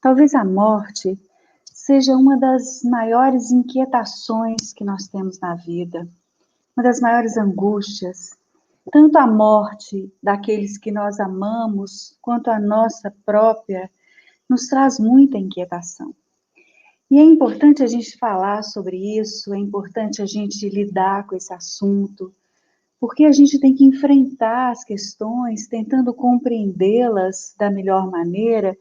Talvez a morte seja uma das maiores inquietações que nós temos na vida, uma das maiores angústias. Tanto a morte daqueles que nós amamos, quanto a nossa própria, nos traz muita inquietação. E é importante a gente falar sobre isso, é importante a gente lidar com esse assunto, porque a gente tem que enfrentar as questões, tentando compreendê-las da melhor maneira,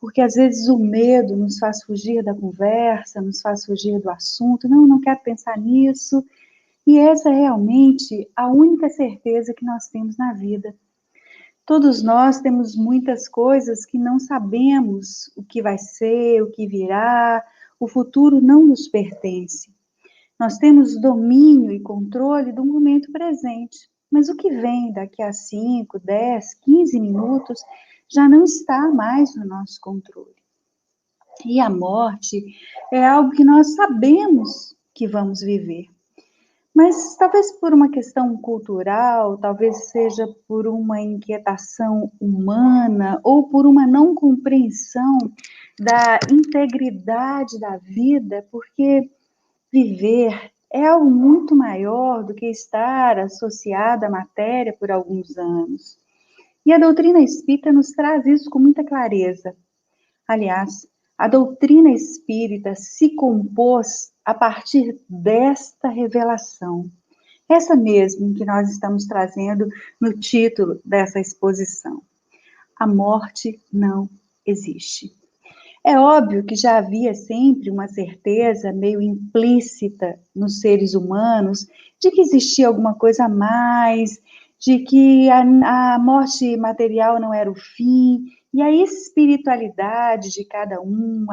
porque às vezes o medo nos faz fugir da conversa, nos faz fugir do assunto. Não quero pensar nisso. E essa é realmente a única certeza que nós temos na vida. Todos nós temos muitas coisas que não sabemos o que vai ser, o que virá, o futuro não nos pertence. Nós temos domínio e controle do momento presente, mas o que vem daqui a 5, 10, 15 minutos já não está mais no nosso controle. E a morte é algo que nós sabemos que vamos viver. Mas talvez por uma questão cultural, talvez seja por uma inquietação humana ou por uma não compreensão da integridade da vida, porque viver é algo muito maior do que estar associado à matéria por alguns anos. E a doutrina espírita nos traz isso com muita clareza. Aliás, a doutrina espírita se compôs a partir desta revelação. Essa mesmo que nós estamos trazendo no título dessa exposição. A morte não existe. É óbvio que já havia sempre uma certeza meio implícita nos seres humanos de que existia alguma coisa a mais, de que a morte material não era o fim, e a espiritualidade de cada um,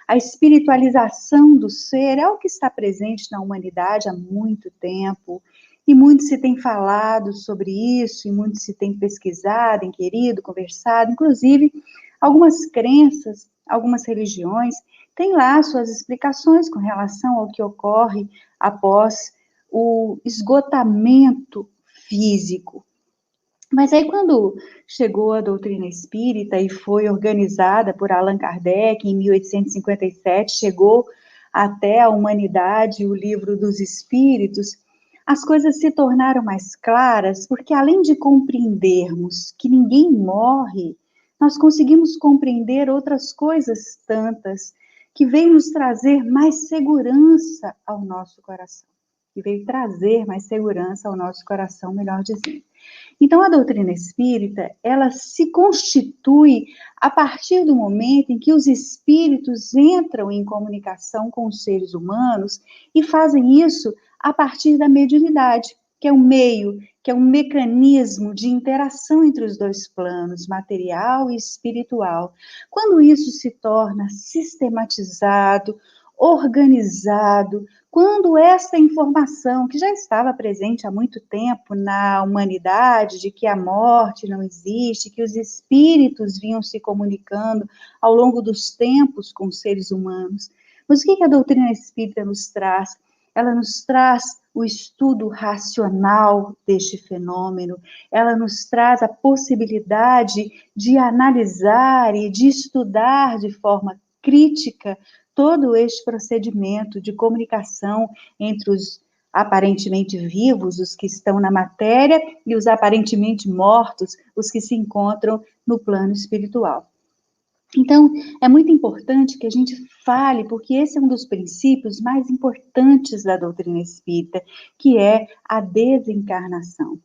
a espiritualização do ser é o que está presente na humanidade há muito tempo, e muito se tem falado sobre isso, e muito se tem pesquisado, inquirido, conversado, inclusive algumas crenças, algumas religiões têm lá suas explicações com relação ao que ocorre após o esgotamento físico. Mas aí quando chegou a doutrina espírita e foi organizada por Allan Kardec em 1857, chegou até a humanidade o Livro dos Espíritos, as coisas se tornaram mais claras, porque além de compreendermos que ninguém morre, nós conseguimos compreender outras coisas tantas que veio nos trazer mais segurança ao nosso coração. Que veio trazer mais segurança ao nosso coração, melhor dizendo. Então, a doutrina espírita, ela se constitui a partir do momento em que os espíritos entram em comunicação com os seres humanos e fazem isso a partir da mediunidade, que é um meio, que é um mecanismo de interação entre os dois planos, material e espiritual. Quando isso se torna sistematizado, organizado, quando essa informação, que já estava presente há muito tempo na humanidade, de que a morte não existe, que os espíritos vinham se comunicando ao longo dos tempos com os seres humanos. Mas o que a doutrina espírita nos traz? Ela nos traz o estudo racional deste fenômeno, ela nos traz a possibilidade de analisar e de estudar de forma crítica todo este procedimento de comunicação entre os aparentemente vivos, os que estão na matéria, e os aparentemente mortos, os que se encontram no plano espiritual. Então, é muito importante que a gente fale, porque esse é um dos princípios mais importantes da doutrina espírita, que é a desencarnação.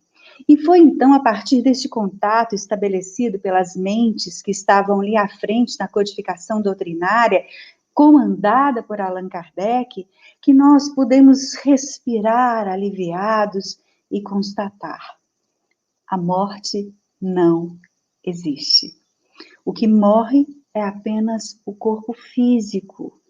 E foi então a partir deste contato estabelecido pelas mentes que estavam ali à frente na codificação doutrinária, comandada por Allan Kardec, que nós podemos respirar aliviados e constatar: a morte não existe. O que morre é apenas o corpo físico.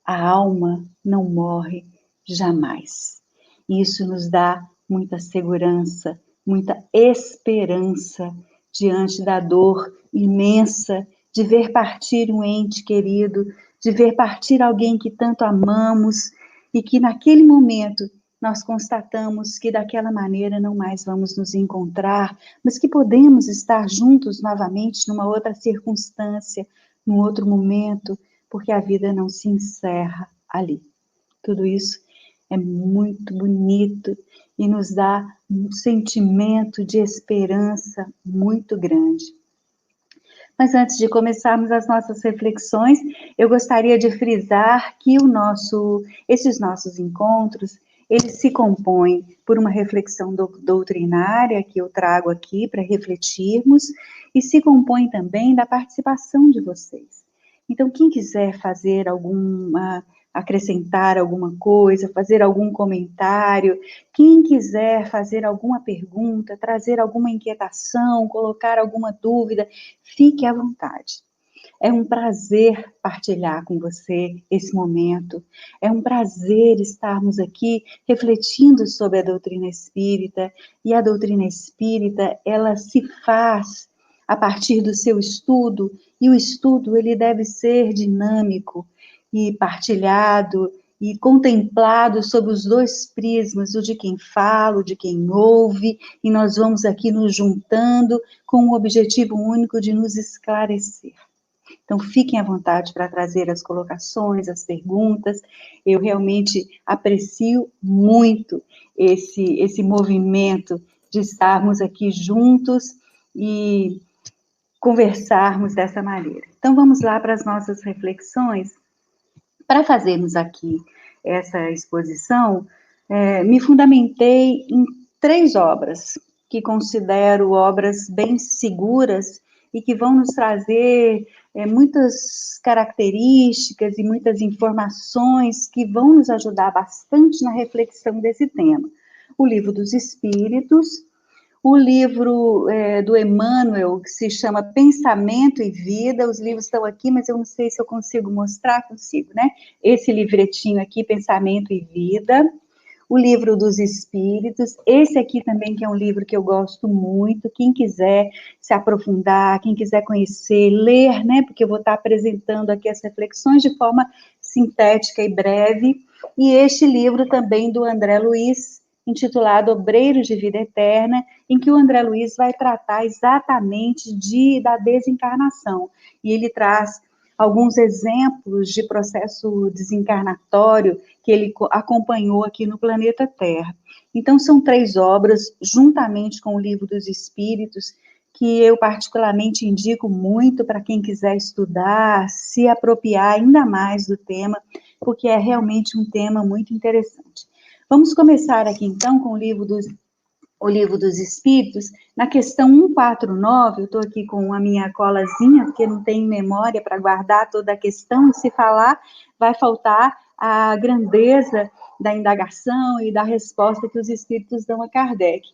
A alma não morre jamais. Isso nos dá muita segurança, muita esperança diante da dor imensa de ver partir um ente querido, de ver partir alguém que tanto amamos e que naquele momento nós constatamos que daquela maneira não mais vamos nos encontrar, mas que podemos estar juntos novamente numa outra circunstância, num outro momento, porque a vida não se encerra ali. Tudo isso é muito bonito e nos dá um sentimento de esperança muito grande. Mas antes de começarmos as nossas reflexões, eu gostaria de frisar que esses nossos encontros, eles se compõem por uma reflexão doutrinária que eu trago aqui para refletirmos e se compõem também da participação de vocês. Então, quem quiser fazer acrescentar alguma coisa, fazer algum comentário, quem quiser fazer alguma pergunta, trazer alguma inquietação, colocar alguma dúvida, fique à vontade. É um prazer partilhar com você esse momento. É um prazer estarmos aqui refletindo sobre a doutrina espírita. E a doutrina espírita, ela se faz a partir do seu estudo. E o estudo, ele deve ser dinâmico e partilhado e contemplado sob os dois prismas, o de quem fala, o de quem ouve, e nós vamos aqui nos juntando com o objetivo único de nos esclarecer. Então, fiquem à vontade para trazer as colocações, as perguntas. Eu realmente aprecio muito esse movimento de estarmos aqui juntos e conversarmos dessa maneira. Então, vamos lá para as nossas reflexões. Para fazermos aqui essa exposição, me fundamentei em 3 obras, que considero obras bem seguras e que vão nos trazer muitas características e muitas informações que vão nos ajudar bastante na reflexão desse tema. O Livro dos Espíritos, o livro do Emmanuel, que se chama Pensamento e Vida. Os livros estão aqui, mas eu não sei se eu consigo mostrar, consigo, né? Esse livretinho aqui, Pensamento e Vida. O Livro dos Espíritos, esse aqui também que é um livro que eu gosto muito, quem quiser se aprofundar, quem quiser conhecer, ler, né, porque eu vou estar apresentando aqui as reflexões de forma sintética e breve, e este livro também do André Luiz, intitulado Obreiros de Vida Eterna, em que o André Luiz vai tratar exatamente da desencarnação, e ele traz alguns exemplos de processo desencarnatório que ele acompanhou aqui no planeta Terra. Então, são 3 obras, juntamente com o Livro dos Espíritos, que eu particularmente indico muito para quem quiser estudar, se apropriar ainda mais do tema, porque é realmente um tema muito interessante. Vamos começar aqui, então, com o Livro dos Espíritos, na questão 149, eu estou aqui com a minha colazinha, porque não tenho memória para guardar toda a questão, e se falar, vai faltar a grandeza da indagação e da resposta que os Espíritos dão a Kardec.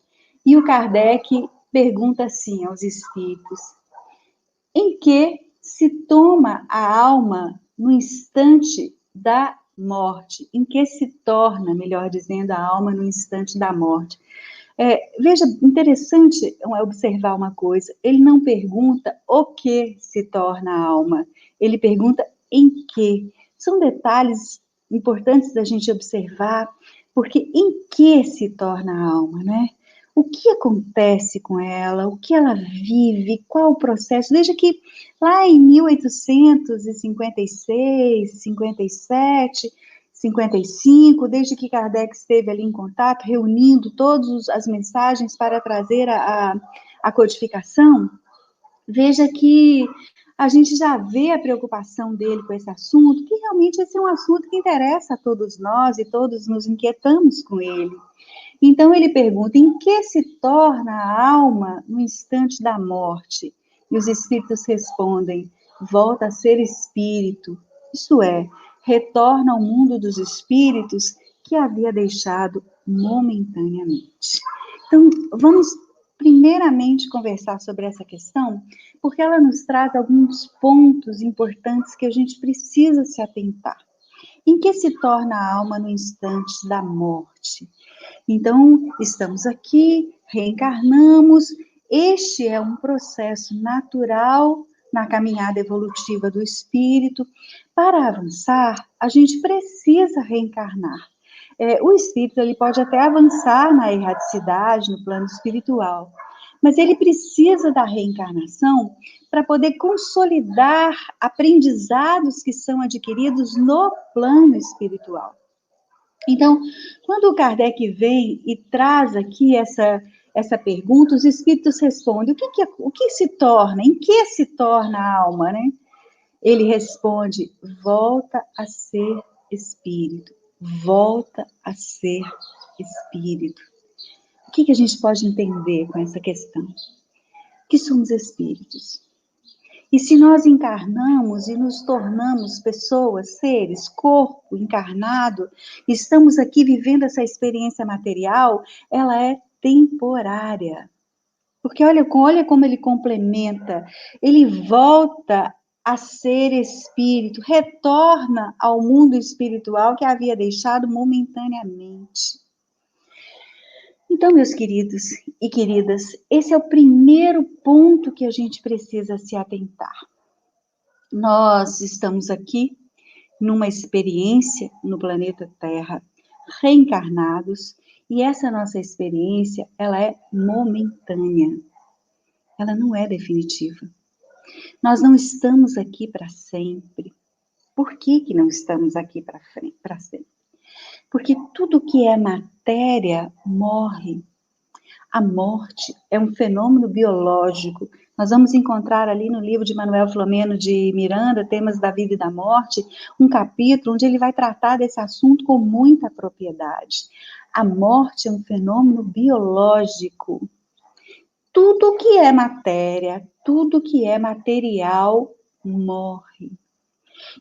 E o Kardec pergunta assim aos Espíritos: em que se toma a alma no instante da morte? Em que se torna, melhor dizendo, a alma no instante da morte? Veja, interessante observar uma coisa, ele não pergunta o que se torna a alma, ele pergunta em que. São detalhes importantes da gente observar, porque em que se torna a alma, né? O que acontece com ela, o que ela vive, qual o processo. Veja que lá em 1856, 57... 55, desde que Kardec esteve ali em contato, reunindo todas as mensagens para trazer a codificação, veja que a gente já vê a preocupação dele com esse assunto, que realmente esse é um assunto que interessa a todos nós e todos nos inquietamos com ele. Então ele pergunta, em que se torna a alma no instante da morte? E os espíritos respondem, volta a ser espírito, isso é, retorna ao mundo dos espíritos que havia deixado momentaneamente. Então, vamos primeiramente conversar sobre essa questão, porque ela nos traz alguns pontos importantes que a gente precisa se atentar. Em que se torna a alma no instante da morte? Então, estamos aqui, reencarnamos, este é um processo natural na caminhada evolutiva do espírito. Para avançar, a gente precisa reencarnar. O espírito ele pode até avançar na erraticidade, no plano espiritual, mas ele precisa da reencarnação para poder consolidar aprendizados que são adquiridos no plano espiritual. Então, quando o Kardec vem e traz aqui essa pergunta, os espíritos respondem: o que se torna, em que se torna a alma, né? Ele responde: volta a ser espírito, volta a ser espírito. O que a gente pode entender com essa questão? Que somos espíritos. E se nós encarnamos e nos tornamos pessoas, seres, corpo encarnado, estamos aqui vivendo essa experiência material, ela é temporária. Porque olha como ele complementa, ele volta a ser espírito, retorna ao mundo espiritual que havia deixado momentaneamente. Então, meus queridos e queridas, esse é o primeiro ponto que a gente precisa se atentar. Nós estamos aqui numa experiência no planeta Terra, reencarnados, e essa nossa experiência, ela é momentânea. Ela não é definitiva. Nós não estamos aqui para sempre. Por que não estamos aqui para sempre? Porque tudo que é matéria morre. A morte é um fenômeno biológico. Nós vamos encontrar ali no livro de Manuel Filomeno de Miranda, Temas da Vida e da Morte, um capítulo onde ele vai tratar desse assunto com muita propriedade. A morte é um fenômeno biológico. Tudo que é matéria, tudo que é material, morre.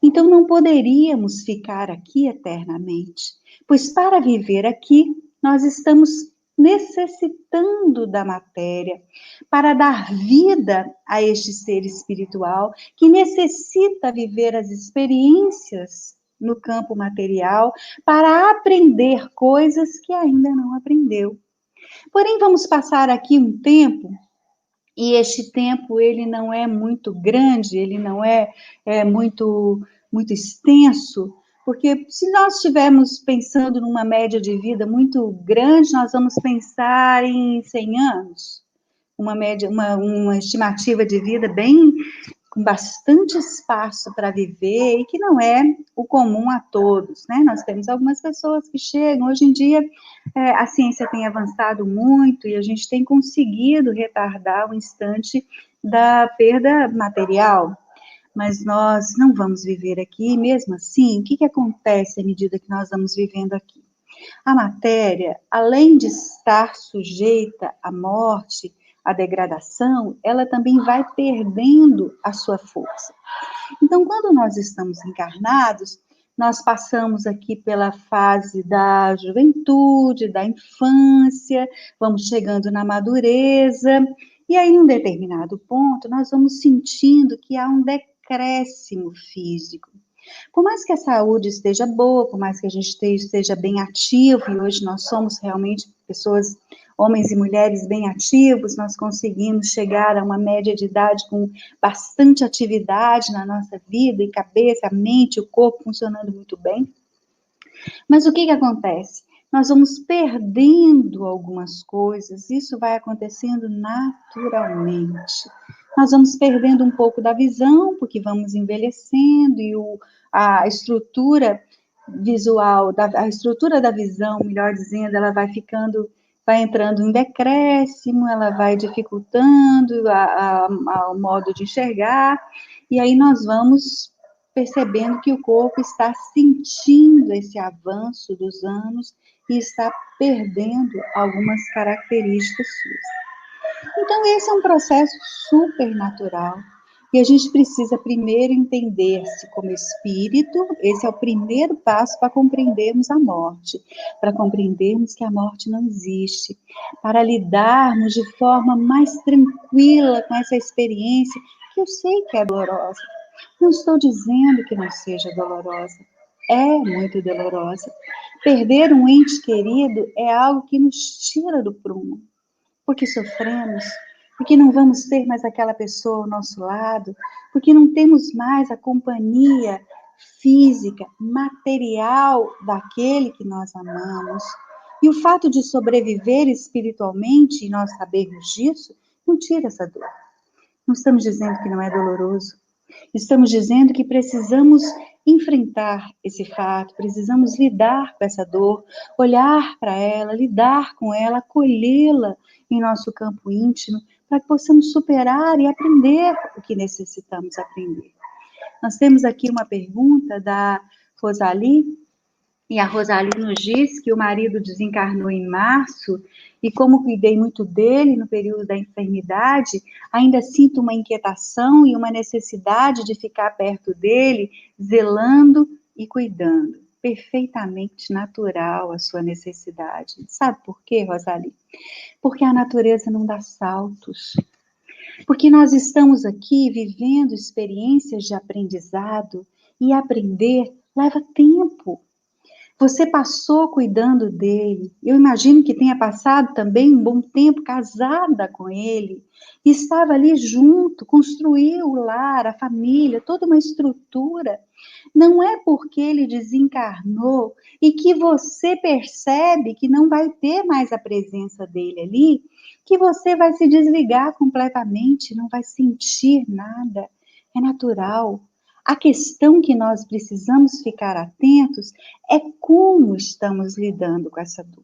Então não poderíamos ficar aqui eternamente, pois para viver aqui, nós estamos necessitando da matéria para dar vida a este ser espiritual que necessita viver as experiências no campo material para aprender coisas que ainda não aprendeu. Porém, vamos passar aqui um tempo, e este tempo ele não é muito grande, ele não é muito extenso, porque se nós estivermos pensando numa média de vida muito grande, nós vamos pensar em 100 anos, uma estimativa de vida bem com bastante espaço para viver e que não é o comum a todos, né? Nós temos algumas pessoas que chegam, hoje em dia a ciência tem avançado muito e a gente tem conseguido retardar o instante da perda material, mas nós não vamos viver aqui, mesmo assim, o que acontece à medida que nós vamos vivendo aqui? A matéria, além de estar sujeita à morte, à degradação, ela também vai perdendo a sua força. Então, quando nós estamos encarnados, nós passamos aqui pela fase da juventude, da infância, vamos chegando na madureza, e aí, num determinado ponto, nós vamos sentindo que há um decréscimo físico. Por mais que a saúde esteja boa, por mais que a gente esteja bem ativo, e hoje nós somos realmente pessoas, homens e mulheres bem ativos, nós conseguimos chegar a uma média de idade com bastante atividade na nossa vida, e cabeça, a mente, o corpo funcionando muito bem. Mas o que acontece? Nós vamos perdendo algumas coisas, isso vai acontecendo naturalmente. Nós vamos perdendo um pouco da visão, porque vamos envelhecendo, e a estrutura visual, a estrutura da visão, melhor dizendo, ela vai entrando em decréscimo, ela vai dificultando o modo de enxergar, e aí nós vamos percebendo que o corpo está sentindo esse avanço dos anos e está perdendo algumas características suas. Então, esse é um processo super natural e a gente precisa primeiro entender-se como espírito. Esse é o primeiro passo para compreendermos a morte, para compreendermos que a morte não existe, para lidarmos de forma mais tranquila com essa experiência, que eu sei que é dolorosa. Não estou dizendo que não seja dolorosa, é muito dolorosa. Perder um ente querido é algo que nos tira do prumo, porque sofremos, porque não vamos ter mais aquela pessoa ao nosso lado, porque não temos mais a companhia física, material daquele que nós amamos. E o fato de sobreviver espiritualmente, e nós sabermos disso, Não tira essa dor. Não estamos dizendo que não é doloroso. Estamos dizendo que precisamos enfrentar esse fato, precisamos lidar com essa dor, olhar para ela, lidar com ela, acolhê-la em nosso campo íntimo, para que possamos superar e aprender o que necessitamos aprender. Nós temos aqui uma pergunta da Rosali, e a Rosali nos diz que o marido desencarnou em março, e como cuidei muito dele no período da enfermidade, ainda sinto uma inquietação e uma necessidade de ficar perto dele, zelando e cuidando. Perfeitamente natural a sua necessidade. Sabe por quê, Rosali? Porque a natureza não dá saltos. Porque nós estamos aqui vivendo experiências de aprendizado, e aprender leva tempo. Você passou cuidando dele. Eu imagino que tenha passado também um bom tempo casada com ele. E estava ali junto, construiu o lar, a família, toda uma estrutura. Não é porque ele desencarnou e que você percebe que não vai ter mais a presença dele ali, que você vai se desligar completamente, não vai sentir nada. É natural. A questão que nós precisamos ficar atentos é como estamos lidando com essa dor.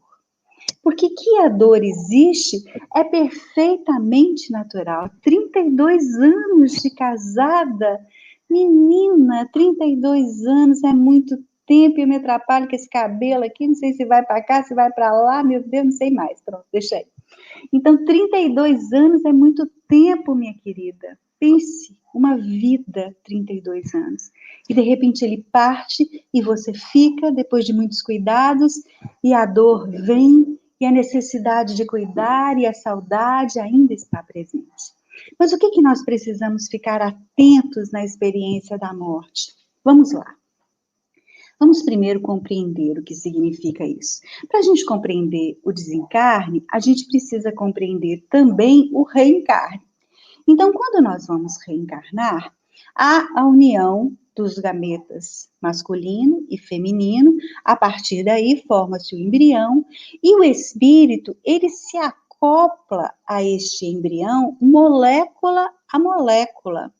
Porque que a dor existe é perfeitamente natural. 32 anos de casada, menina, 32 anos é muito tempo, eu me atrapalho com esse cabelo aqui, não sei se vai para cá, se vai para lá, meu Deus, não sei mais. Pronto, deixa aí. Então, 32 anos é muito tempo, minha querida. Pense, uma vida, 32 anos. E de repente ele parte e você fica, depois de muitos cuidados, e a dor vem, e a necessidade de cuidar, e a saudade ainda está presente. Mas o que nós precisamos ficar atentos na experiência da morte? Vamos lá. Vamos primeiro compreender o que significa isso. Para a gente compreender o desencarne, a gente precisa compreender também o reencarne. Então, quando nós vamos reencarnar, há a união dos gametas masculino e feminino, a partir daí forma-se o embrião, e o espírito, ele se acopla a este embrião molécula a molécula.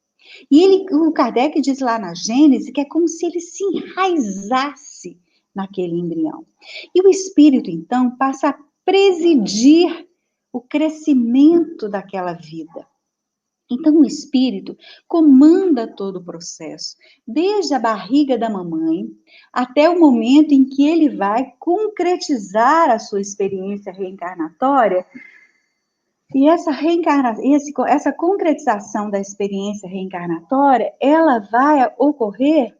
E o Kardec diz lá na Gênese que é como se ele se enraizasse naquele embrião. E o espírito, então, passa a presidir o crescimento daquela vida. Então, o espírito comanda todo o processo, desde a barriga da mamãe até o momento em que ele vai concretizar a sua experiência reencarnatória. E essa concretização da experiência reencarnatória, ela vai ocorrer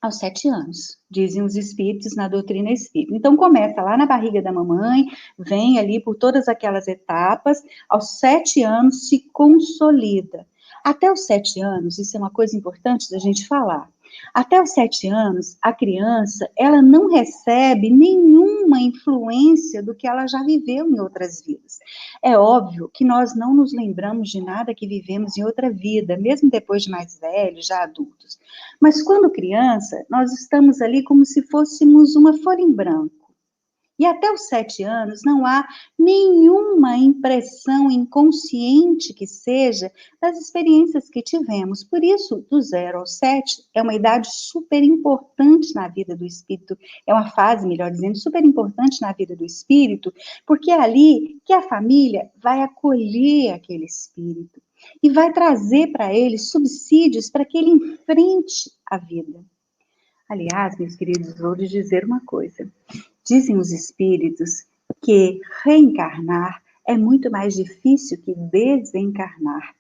aos 7 anos, dizem os espíritos na doutrina espírita. Então, começa lá na barriga da mamãe, vem ali por todas aquelas etapas, aos 7 anos se consolida. Até os 7 anos, isso é uma coisa importante da gente falar. Até os 7 anos, a criança, ela não recebe nenhuma influência do que ela já viveu em outras vidas. É óbvio que nós não nos lembramos de nada que vivemos em outra vida, mesmo depois de mais velhos, já adultos. Mas quando criança, nós estamos ali como se fôssemos uma folha em branco. E até os 7 anos não há nenhuma impressão inconsciente que seja das experiências que tivemos. Por isso, do 0 ao 7 é uma idade super importante na vida do espírito, é uma fase, melhor dizendo, super importante na vida do espírito, porque é ali que a família vai acolher aquele espírito e vai trazer para ele subsídios para que ele enfrente a vida. Aliás, meus queridos, vou lhes dizer uma coisa. Dizem os espíritos que reencarnar é muito mais difícil que desencarnar.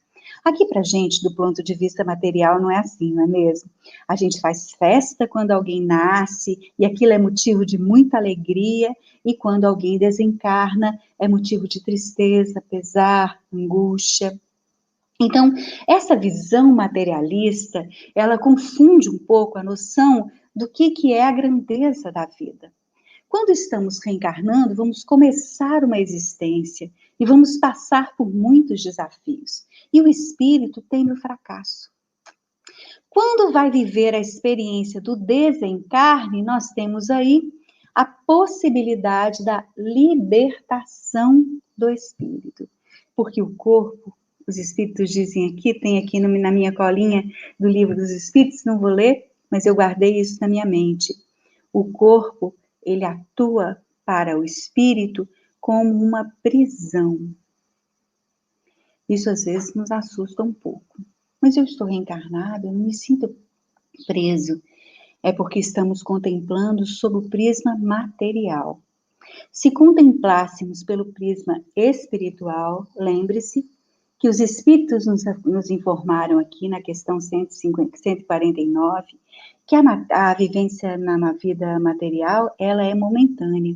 Aqui pra gente, do ponto de vista material, não é assim, não é mesmo? A gente faz festa quando alguém nasce, e aquilo é motivo de muita alegria, e quando alguém desencarna, é motivo de tristeza, pesar, angústia. Então, essa visão materialista, ela confunde um pouco a noção do que é a grandeza da vida. Quando estamos reencarnando, vamos começar uma existência e vamos passar por muitos desafios. E o espírito teme o fracasso. Quando vai viver a experiência do desencarne, nós temos aí a possibilidade da libertação do espírito. porque o corpo, os espíritos dizem aqui, tem aqui na minha colinha do Livro dos Espíritos, não vou ler, mas eu guardei isso na minha mente. O corpo, ele atua para o espírito como uma prisão. Isso às vezes nos assusta um pouco. Mas eu estou reencarnado, eu não me sinto preso. É porque estamos contemplando sob o prisma material. Se contemplássemos pelo prisma espiritual, lembre-se que os espíritos nos informaram aqui na questão 149, que a vivência na vida material, ela é momentânea.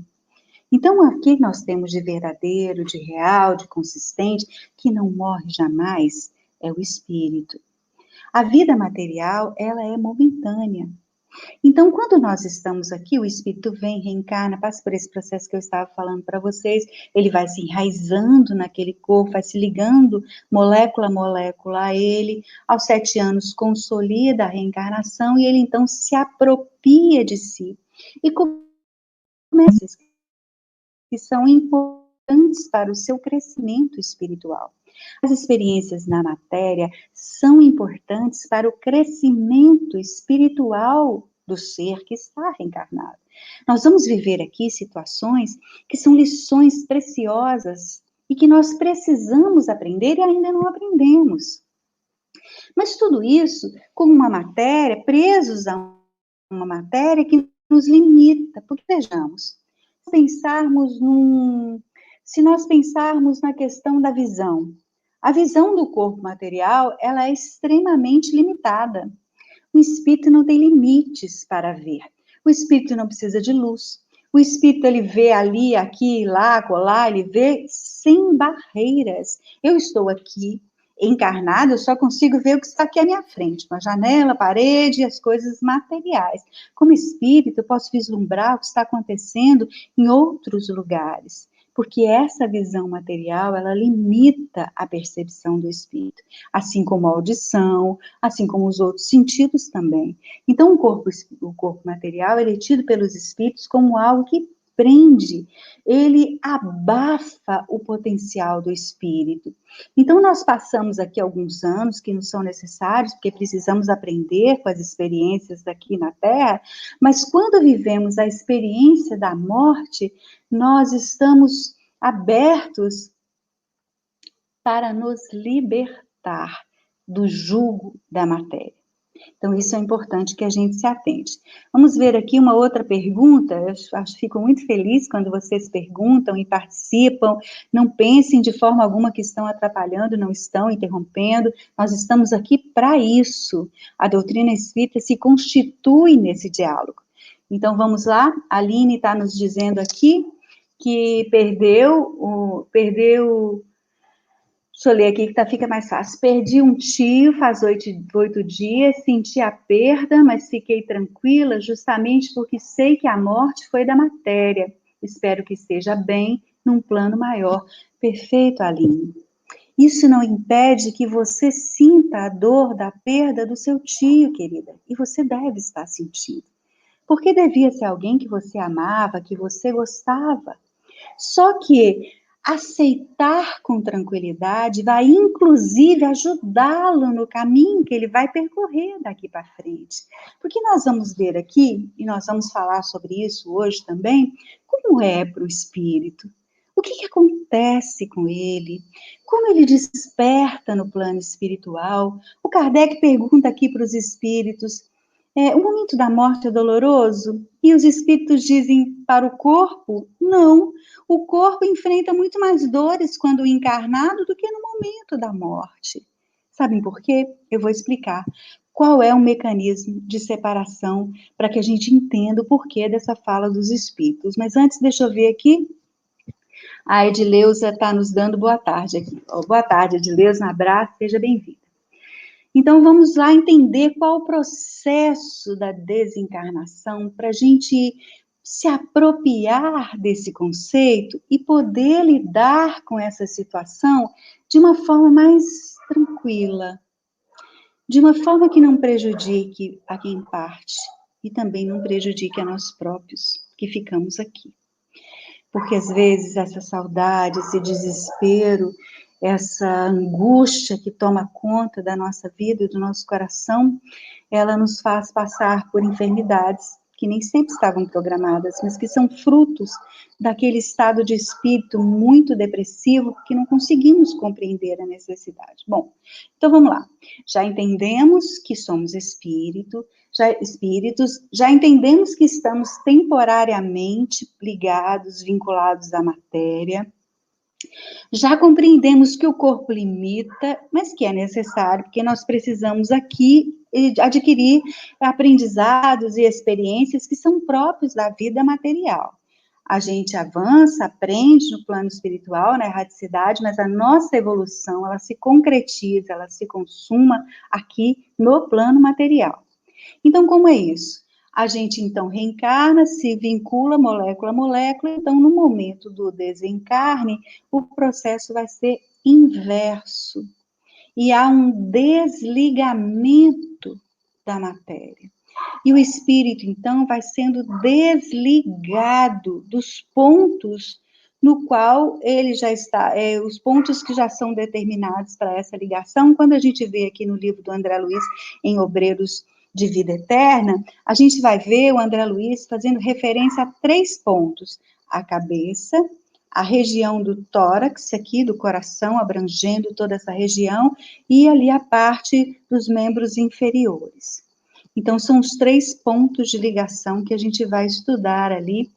Então, aqui nós temos de verdadeiro, de real, de consistente, que não morre jamais, é o espírito. A vida material, ela é momentânea. Então, quando nós estamos aqui, o espírito vem, reencarna, passa por esse processo que eu estava falando para vocês, ele vai se enraizando naquele corpo, vai se ligando molécula a molécula a ele, aos 7 anos consolida a reencarnação e ele então se apropria de si. E começa que são importantes para o seu crescimento espiritual. As experiências na matéria são importantes para o crescimento espiritual do ser que está reencarnado. Nós vamos viver aqui situações que são lições preciosas e que nós precisamos aprender e ainda não aprendemos. Mas tudo isso com uma matéria, presos a uma matéria que nos limita, porque vejamos, se nós pensarmos na questão da visão, a visão do corpo material, ela é extremamente limitada. O espírito não tem limites para ver. O espírito não precisa de luz. O espírito, ele vê ali, aqui, lá, acolá, ele vê sem barreiras. Eu estou aqui, encarnado, eu só consigo ver o que está aqui à minha frente, uma janela, parede, as coisas materiais. Como espírito, eu posso vislumbrar o que está acontecendo em outros lugares, porque essa visão material, ela limita a percepção do espírito, assim como a audição, assim como os outros sentidos também. Então, o corpo material, ele é tido pelos espíritos como algo que prende, ele abafa o potencial do espírito. Então, nós passamos aqui alguns anos que não são necessários, porque precisamos aprender com as experiências daqui na Terra, mas quando vivemos a experiência da morte, nós estamos abertos para nos libertar do jugo da matéria. Então, isso é importante que a gente se atente. Vamos ver aqui uma outra pergunta. Eu fico muito feliz quando vocês perguntam e participam. Não pensem de forma alguma que estão atrapalhando, não estão interrompendo. Nós estamos aqui para isso. A doutrina espírita se constitui nesse diálogo. Então, vamos lá. A Aline está nos dizendo aqui que perdeu. Deixa eu ler aqui que fica mais fácil. Perdi um tio faz 8 dias, senti a perda, mas fiquei tranquila justamente porque sei que a morte foi da matéria. Espero que esteja bem num plano maior. Perfeito, Aline. Isso não impede que você sinta a dor da perda do seu tio, querida. E você deve estar sentindo. Porque devia ser alguém que você amava, que você gostava. Só que aceitar com tranquilidade vai, inclusive, ajudá-lo no caminho que ele vai percorrer daqui para frente. Porque nós vamos ver aqui, e nós vamos falar sobre isso hoje também, como é para o espírito. O que acontece com ele? Como ele desperta no plano espiritual? O Kardec pergunta aqui para os espíritos, o momento da morte é doloroso? E os espíritos dizem para o corpo, não. O corpo enfrenta muito mais dores quando encarnado do que no momento da morte. Sabem por quê? Eu vou explicar. Qual é o mecanismo de separação para que a gente entenda o porquê dessa fala dos espíritos. Mas antes, deixa eu ver aqui. A Edileuza está nos dando boa tarde aqui. Boa tarde, Edileuza, um abraço, seja bem-vinda. Então, vamos lá entender qual o processo da desencarnação para a gente se apropriar desse conceito e poder lidar com essa situação de uma forma mais tranquila, de uma forma que não prejudique a quem parte e também não prejudique a nós próprios que ficamos aqui. Porque às vezes essa saudade, esse desespero, essa angústia que toma conta da nossa vida e do nosso coração, ela nos faz passar por enfermidades que nem sempre estavam programadas, mas que são frutos daquele estado de espírito muito depressivo que não conseguimos compreender a necessidade. Bom, então vamos lá. Já entendemos que somos espíritos, já entendemos que estamos temporariamente ligados, vinculados à matéria. Já compreendemos que o corpo limita, mas que é necessário, porque nós precisamos aqui adquirir aprendizados e experiências que são próprios da vida material. A gente avança, aprende no plano espiritual, na erraticidade, mas a nossa evolução, ela se concretiza, ela se consuma aqui no plano material. Então, como é isso? A gente, então, reencarna, se vincula molécula a molécula, então, no momento do desencarne, o processo vai ser inverso. E há um desligamento da matéria. E o espírito, então, vai sendo desligado dos pontos no qual ele já está, os pontos que já são determinados para essa ligação. Quando a gente vê aqui no livro do André Luiz, em Obreiros de Vida Eterna, a gente vai ver o André Luiz fazendo referência a 3 pontos: a cabeça, a região do tórax, aqui do coração, abrangendo toda essa região, e ali a parte dos membros inferiores. Então, são os 3 pontos de ligação que a gente vai estudar ali.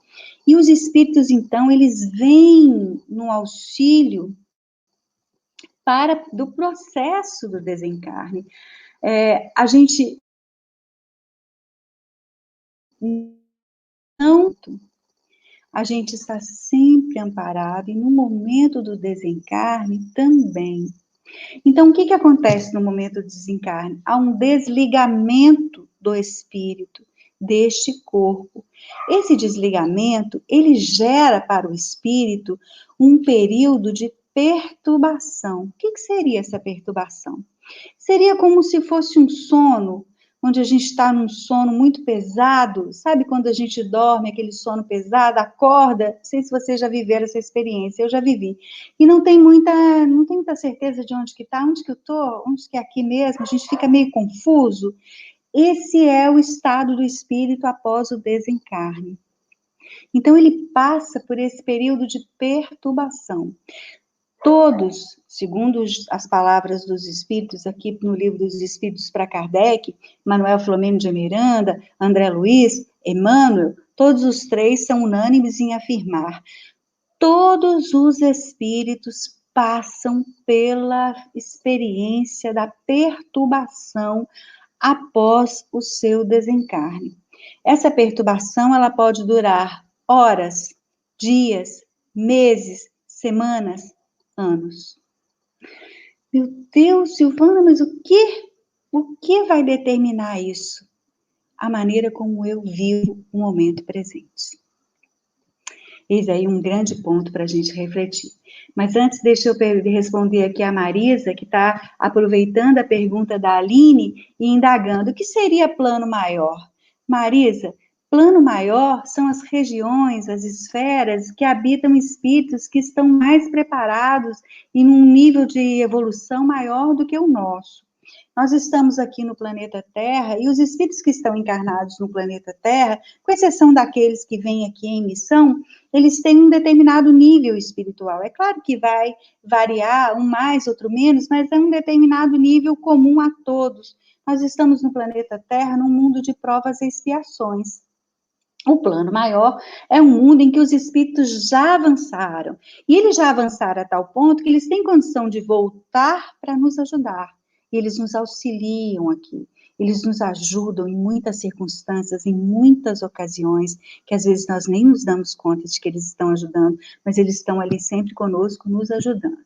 E os espíritos, então, eles vêm no auxílio do processo do desencarne. A gente não, a gente está sempre amparado, e no momento do desencarne também. Então, o que acontece no momento do desencarne? Há um desligamento do espírito deste corpo. Esse desligamento, ele gera para o espírito um período de perturbação. O que seria essa perturbação? Seria como se fosse um sono, onde a gente está num sono muito pesado, sabe quando a gente dorme, aquele sono pesado, acorda, não sei se vocês já viveram essa experiência, eu já vivi, e não tem muita certeza de onde que está, onde que eu estou, onde que é aqui mesmo, a gente fica meio confuso. Esse é o estado do espírito após o desencarne. Então ele passa por esse período de perturbação. Todos, segundo as palavras dos espíritos, aqui no livro dos Espíritos para Kardec, Manuel Filomeno de Miranda, André Luiz, Emmanuel, todos os 3 são unânimes em afirmar: todos os espíritos passam pela experiência da perturbação após o seu desencarne. Essa perturbação, ela pode durar horas, dias, meses, semanas, anos. Meu Deus, Silvana, mas o que vai determinar isso? A maneira como eu vivo o momento presente. Eis aí um grande ponto para a gente refletir. Mas antes, deixa eu responder aqui a Marisa, que está aproveitando a pergunta da Aline e indagando: o que seria plano maior? Marisa, plano maior são as regiões, as esferas que habitam espíritos que estão mais preparados e num nível de evolução maior do que o nosso. Nós estamos aqui no planeta Terra, e os espíritos que estão encarnados no planeta Terra, com exceção daqueles que vêm aqui em missão, eles têm um determinado nível espiritual. É claro que vai variar, um mais, outro menos, mas é um determinado nível comum a todos. Nós estamos no planeta Terra, num mundo de provas e expiações. O plano maior é um mundo em que os espíritos já avançaram. E eles já avançaram a tal ponto que eles têm condição de voltar para nos ajudar. E eles nos auxiliam aqui. Eles nos ajudam em muitas circunstâncias, em muitas ocasiões, que às vezes nós nem nos damos conta de que eles estão ajudando, mas eles estão ali sempre conosco, nos ajudando.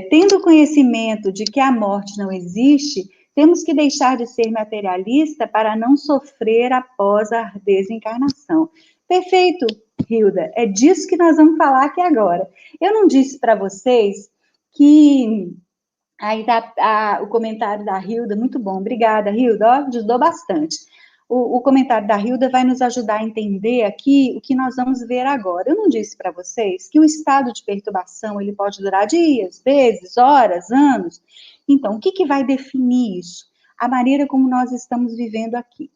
Tendo conhecimento de que a morte não existe, temos que deixar de ser materialista para não sofrer após a desencarnação. Perfeito, Hilda, é disso que nós vamos falar aqui agora. Eu não disse para vocês que... Aí tá o comentário da Hilda, muito bom, obrigada, Hilda, ajudou bastante. o comentário da Hilda vai nos ajudar a entender aqui o que nós vamos ver agora. Eu não disse para vocês que o estado de perturbação ele pode durar dias, vezes, horas, anos. Então, o que, que vai definir isso? A maneira como nós estamos vivendo aqui.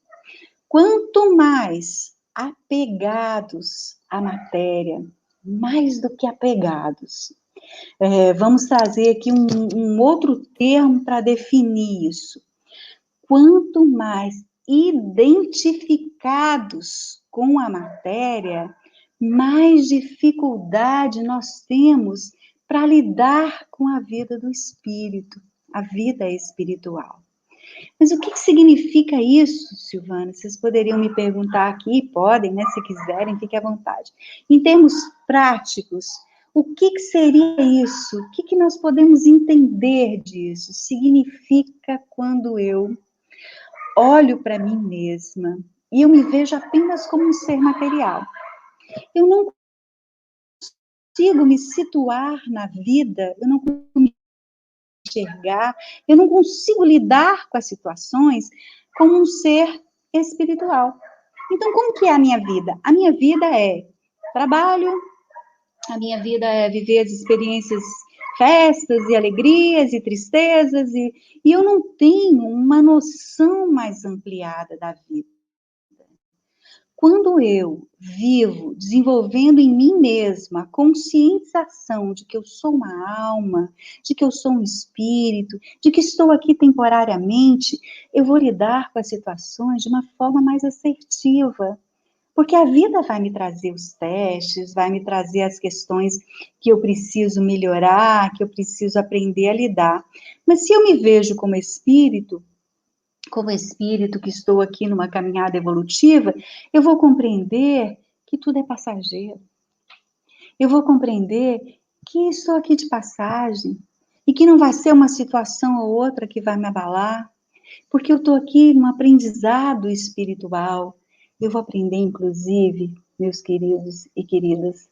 Quanto mais apegados à matéria, mais do que apegados. Vamos trazer aqui um outro termo para definir isso. Quanto mais identificados com a matéria, mais dificuldade nós temos para lidar com a vida do espírito, a vida espiritual. Mas o que significa isso, Silvana? Vocês poderiam me perguntar aqui, podem, né? Se quiserem, fiquem à vontade. Em termos práticos, o que seria isso? O que nós podemos entender disso? Significa quando eu olho para mim mesma e eu me vejo apenas como um ser material. Eu não consigo me situar na vida, eu não consigo me enxergar, eu não consigo lidar com as situações como um ser espiritual. Então, como que é a minha vida? A minha vida é trabalho, a minha vida é viver as experiências, festas e alegrias e tristezas, e eu não tenho uma noção mais ampliada da vida. Quando eu vivo desenvolvendo em mim mesma a conscientização de que eu sou uma alma, de que eu sou um espírito, de que estou aqui temporariamente, eu vou lidar com as situações de uma forma mais assertiva. Porque a vida vai me trazer os testes, vai me trazer as questões que eu preciso melhorar, que eu preciso aprender a lidar. Mas se eu me vejo como espírito que estou aqui numa caminhada evolutiva, eu vou compreender que tudo é passageiro. Eu vou compreender que estou aqui de passagem e que não vai ser uma situação ou outra que vai me abalar, porque eu estou aqui num aprendizado espiritual. Eu vou aprender, inclusive, meus queridos e queridas,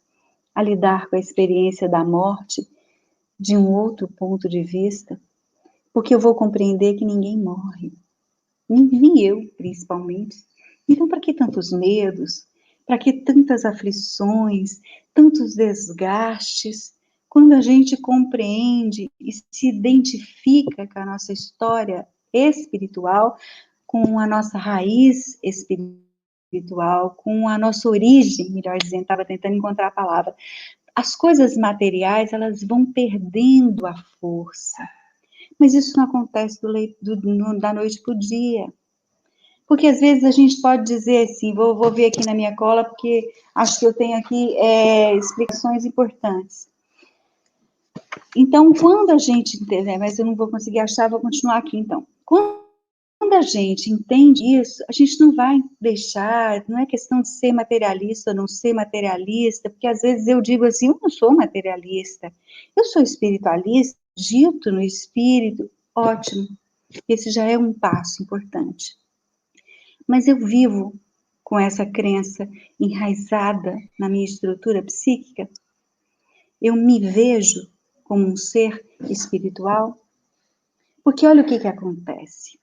a lidar com a experiência da morte de um outro ponto de vista, porque eu vou compreender que ninguém morre. Nem eu, principalmente. Então, para que tantos medos? Para que tantas aflições, tantos desgastes? Quando a gente compreende e se identifica com a nossa história espiritual, com a nossa raiz espiritual, com a nossa origem, melhor dizendo, estava tentando encontrar a palavra. As coisas materiais, elas vão perdendo a força. Mas isso não acontece da noite para o dia. Porque às vezes a gente pode dizer assim, vou ver aqui na minha cola, porque acho que eu tenho aqui explicações importantes. Então, quando a gente entende, mas eu não vou conseguir achar, vou continuar aqui então. Quando a gente entende isso, a gente não vai deixar, não é questão de ser materialista ou não ser materialista, porque às vezes eu digo assim, eu não sou materialista, eu sou espiritualista, dito no espírito, ótimo, esse já é um passo importante. Mas eu vivo com essa crença enraizada na minha estrutura psíquica, eu me vejo como um ser espiritual, porque olha o que acontece.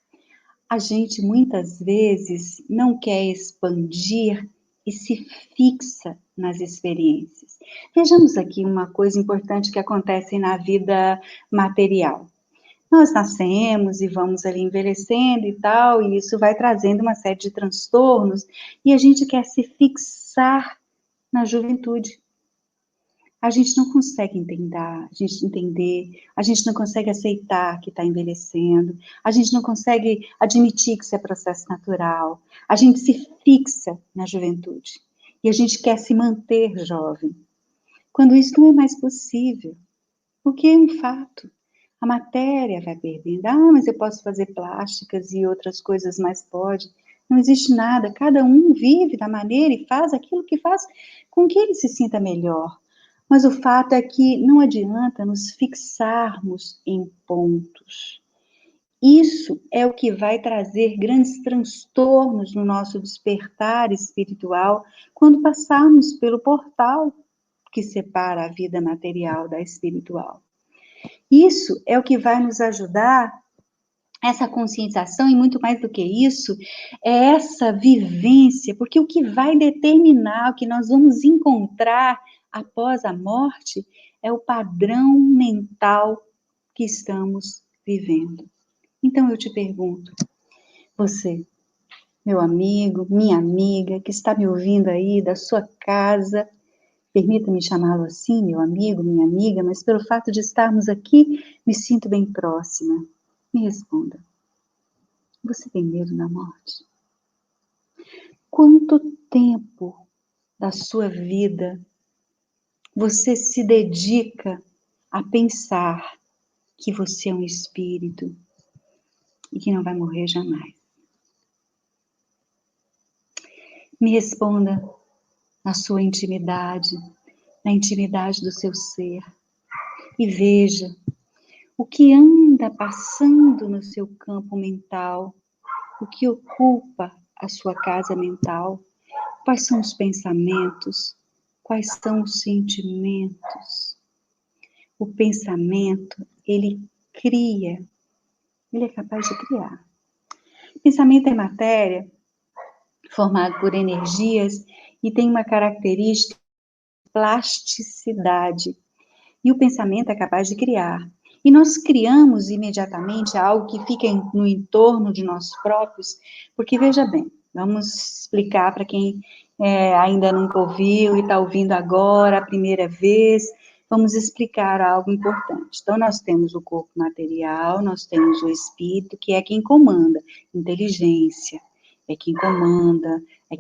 A gente muitas vezes não quer expandir e se fixa nas experiências. Vejamos aqui uma coisa importante que acontece na vida material. Nós nascemos e vamos ali envelhecendo e tal, e isso vai trazendo uma série de transtornos, e a gente quer se fixar na juventude. A gente não consegue entender, a gente não consegue aceitar que está envelhecendo, a gente não consegue admitir que isso é processo natural, a gente se fixa na juventude e a gente quer se manter jovem, quando isso não é mais possível, porque é um fato, a matéria vai perdendo, mas eu posso fazer plásticas e outras coisas, mas pode, não existe nada, cada um vive da maneira e faz aquilo que faz com que ele se sinta melhor. Mas o fato é que não adianta nos fixarmos em pontos. Isso é o que vai trazer grandes transtornos no nosso despertar espiritual quando passarmos pelo portal que separa a vida material da espiritual. Isso é o que vai nos ajudar essa conscientização, e muito mais do que isso, é essa vivência, porque o que vai determinar, o que nós vamos encontrar após a morte, é o padrão mental que estamos vivendo. Então eu te pergunto, você, meu amigo, minha amiga, que está me ouvindo aí da sua casa, permita-me chamá-lo assim, meu amigo, minha amiga, mas pelo fato de estarmos aqui, me sinto bem próxima. Me responda. Você tem medo da morte? Quanto tempo da sua vida você se dedica a pensar que você é um espírito e que não vai morrer jamais? Me responda na sua intimidade, na intimidade do seu ser, e veja o que anda passando no seu campo mental, o que ocupa a sua casa mental, quais são os pensamentos, quais são os sentimentos. O pensamento, ele cria, ele é capaz de criar. Pensamento é matéria, formado por energias, e tem uma característica, plasticidade. E o pensamento é capaz de criar. E nós criamos imediatamente algo que fica no entorno de nós próprios, porque veja bem, vamos explicar para quem ainda nunca ouviu e está ouvindo agora, a primeira vez, vamos explicar algo importante. Então, nós temos o corpo material, nós temos o espírito, que é quem comanda, inteligência, é quem comanda, é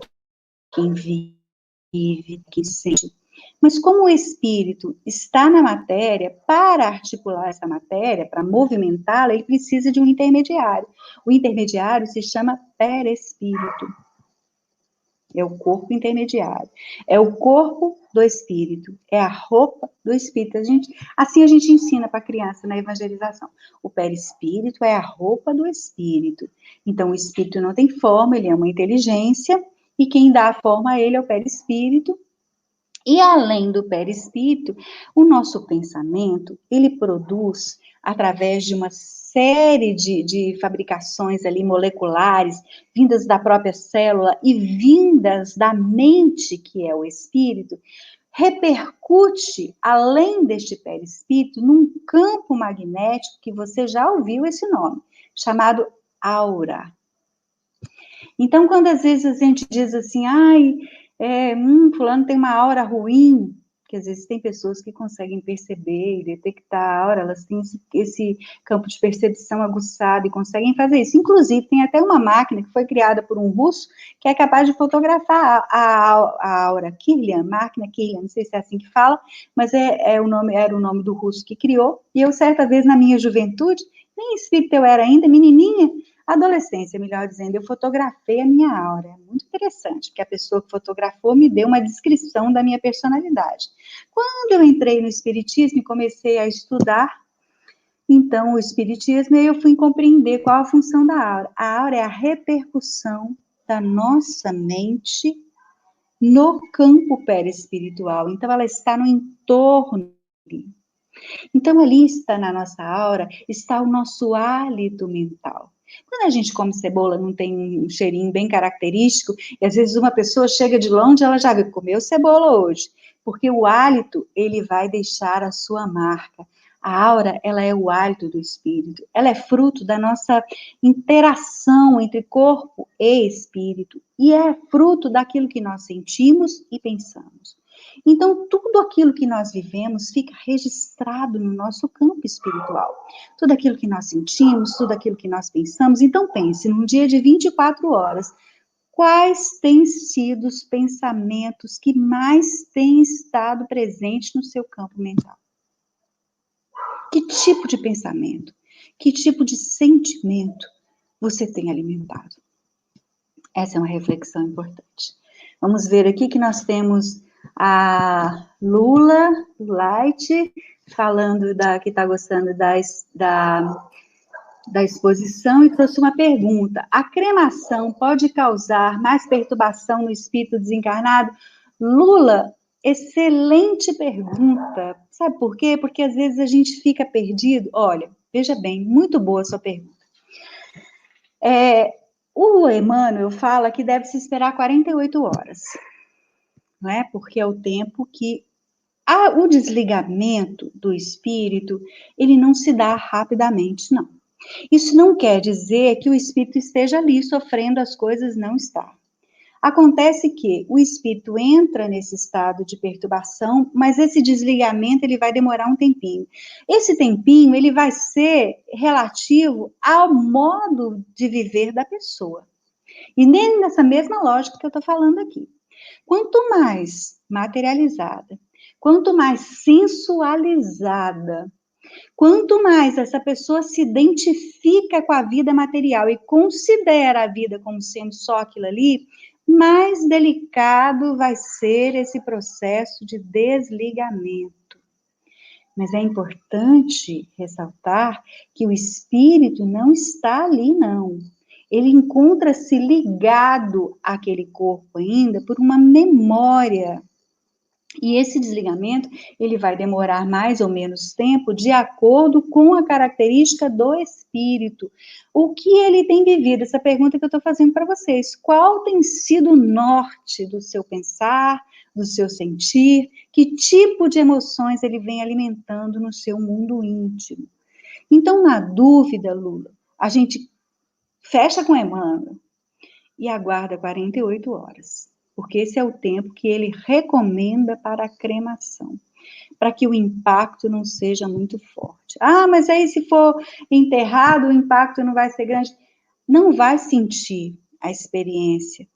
quem vive, quem sente. Mas como o espírito está na matéria, para articular essa matéria, para movimentá-la, ele precisa de um intermediário. O intermediário se chama perispírito. É o corpo intermediário. É o corpo do espírito. É a roupa do espírito. Assim a gente ensina para a criança na evangelização. O perispírito é a roupa do espírito. Então, o espírito não tem forma, ele é uma inteligência, e quem dá a forma a ele é o perispírito. E além do perispírito, o nosso pensamento, ele produz, através de uma série de fabricações ali moleculares, vindas da própria célula e vindas da mente, que é o espírito, repercute, além deste perispírito, num campo magnético, que você já ouviu esse nome, chamado aura. Então, quando às vezes a gente diz assim, fulano tem uma aura ruim, que às vezes tem pessoas que conseguem perceber e detectar a aura, elas têm esse campo de percepção aguçado e conseguem fazer isso. Inclusive, tem até uma máquina que foi criada por um russo que é capaz de fotografar a aura Kirlian, máquina Kirlian, não sei se é assim que fala, mas era o nome do russo que criou. E eu, certa vez, na minha juventude, nem espírito eu era ainda, menininha, adolescência, melhor dizendo, eu fotografei a minha aura. É muito interessante, porque a pessoa que fotografou me deu uma descrição da minha personalidade. Quando eu entrei no espiritismo e comecei a estudar, então, o espiritismo, eu fui compreender qual a função da aura. A aura é a repercussão da nossa mente no campo perispiritual. Então, ela está no entorno. Então, ali está na nossa aura, está o nosso hálito mental. Quando a gente come cebola, não tem um cheirinho bem característico, e às vezes uma pessoa chega de longe, ela já viu, comeu cebola hoje, porque o hálito, ele vai deixar a sua marca. A aura, ela é o hálito do espírito, ela é fruto da nossa interação entre corpo e espírito, e é fruto daquilo que nós sentimos e pensamos. Então, tudo aquilo que nós vivemos fica registrado no nosso campo espiritual. Tudo aquilo que nós sentimos, tudo aquilo que nós pensamos. Então, pense, num dia de 24 horas, quais têm sido os pensamentos que mais têm estado presentes no seu campo mental? Que tipo de pensamento, que tipo de sentimento você tem alimentado? Essa é uma reflexão importante. Vamos ver aqui que nós temos a Lula Light falando que está gostando da exposição e trouxe uma pergunta. A cremação pode causar mais perturbação no espírito desencarnado? Lula, excelente pergunta. Sabe por quê? Porque às vezes a gente fica perdido. Olha, veja bem, muito boa a sua pergunta. O Emmanuel fala que deve se esperar 48 horas, não é? Porque é o tempo que o desligamento do espírito, ele não se dá rapidamente, não. Isso não quer dizer que o espírito esteja ali sofrendo as coisas, não está. Acontece que o espírito entra nesse estado de perturbação, mas esse desligamento ele vai demorar um tempinho. Esse tempinho ele vai ser relativo ao modo de viver da pessoa. E nem nessa mesma lógica que eu estou falando aqui. Quanto mais materializada, quanto mais sensualizada, quanto mais essa pessoa se identifica com a vida material e considera a vida como sendo só aquilo ali, mais delicado vai ser esse processo de desligamento. Mas é importante ressaltar que o espírito não está ali, não. Ele encontra-se ligado àquele corpo ainda por uma memória. E esse desligamento, ele vai demorar mais ou menos tempo de acordo com a característica do espírito. O que ele tem vivido? Essa pergunta que eu estou fazendo para vocês. Qual tem sido o norte do seu pensar, do seu sentir? Que tipo de emoções ele vem alimentando no seu mundo íntimo? Então, na dúvida, Lula, a gente fecha com Emmanuel e aguarda 48 horas. Porque esse é o tempo que ele recomenda para a cremação, para que o impacto não seja muito forte. Ah, mas aí se for enterrado, o impacto não vai ser grande. Não vai sentir a experiência,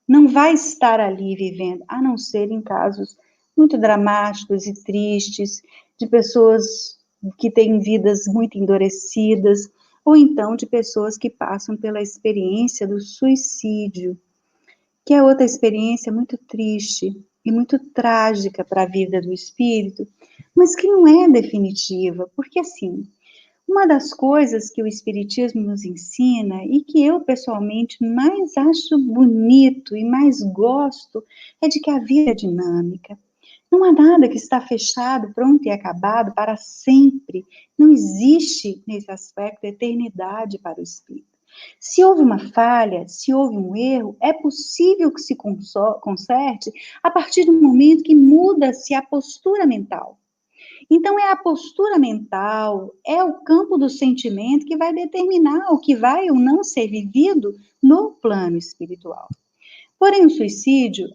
não vai estar ali vivendo, a não ser em casos muito dramáticos e tristes, de pessoas que têm vidas muito endurecidas, ou então de pessoas que passam pela experiência do suicídio, que é outra experiência muito triste e muito trágica para a vida do espírito, mas que não é definitiva, porque assim, uma das coisas que o espiritismo nos ensina e que eu pessoalmente mais acho bonito e mais gosto é de que a vida é dinâmica. Não há nada que está fechado, pronto e acabado para sempre. Não existe nesse aspecto eternidade para o espírito. Se houve uma falha, se houve um erro, é possível que se conserte a partir do momento que muda-se a postura mental. Então, é a postura mental, é o campo do sentimento que vai determinar o que vai ou não ser vivido no plano espiritual. Porém, o suicídio,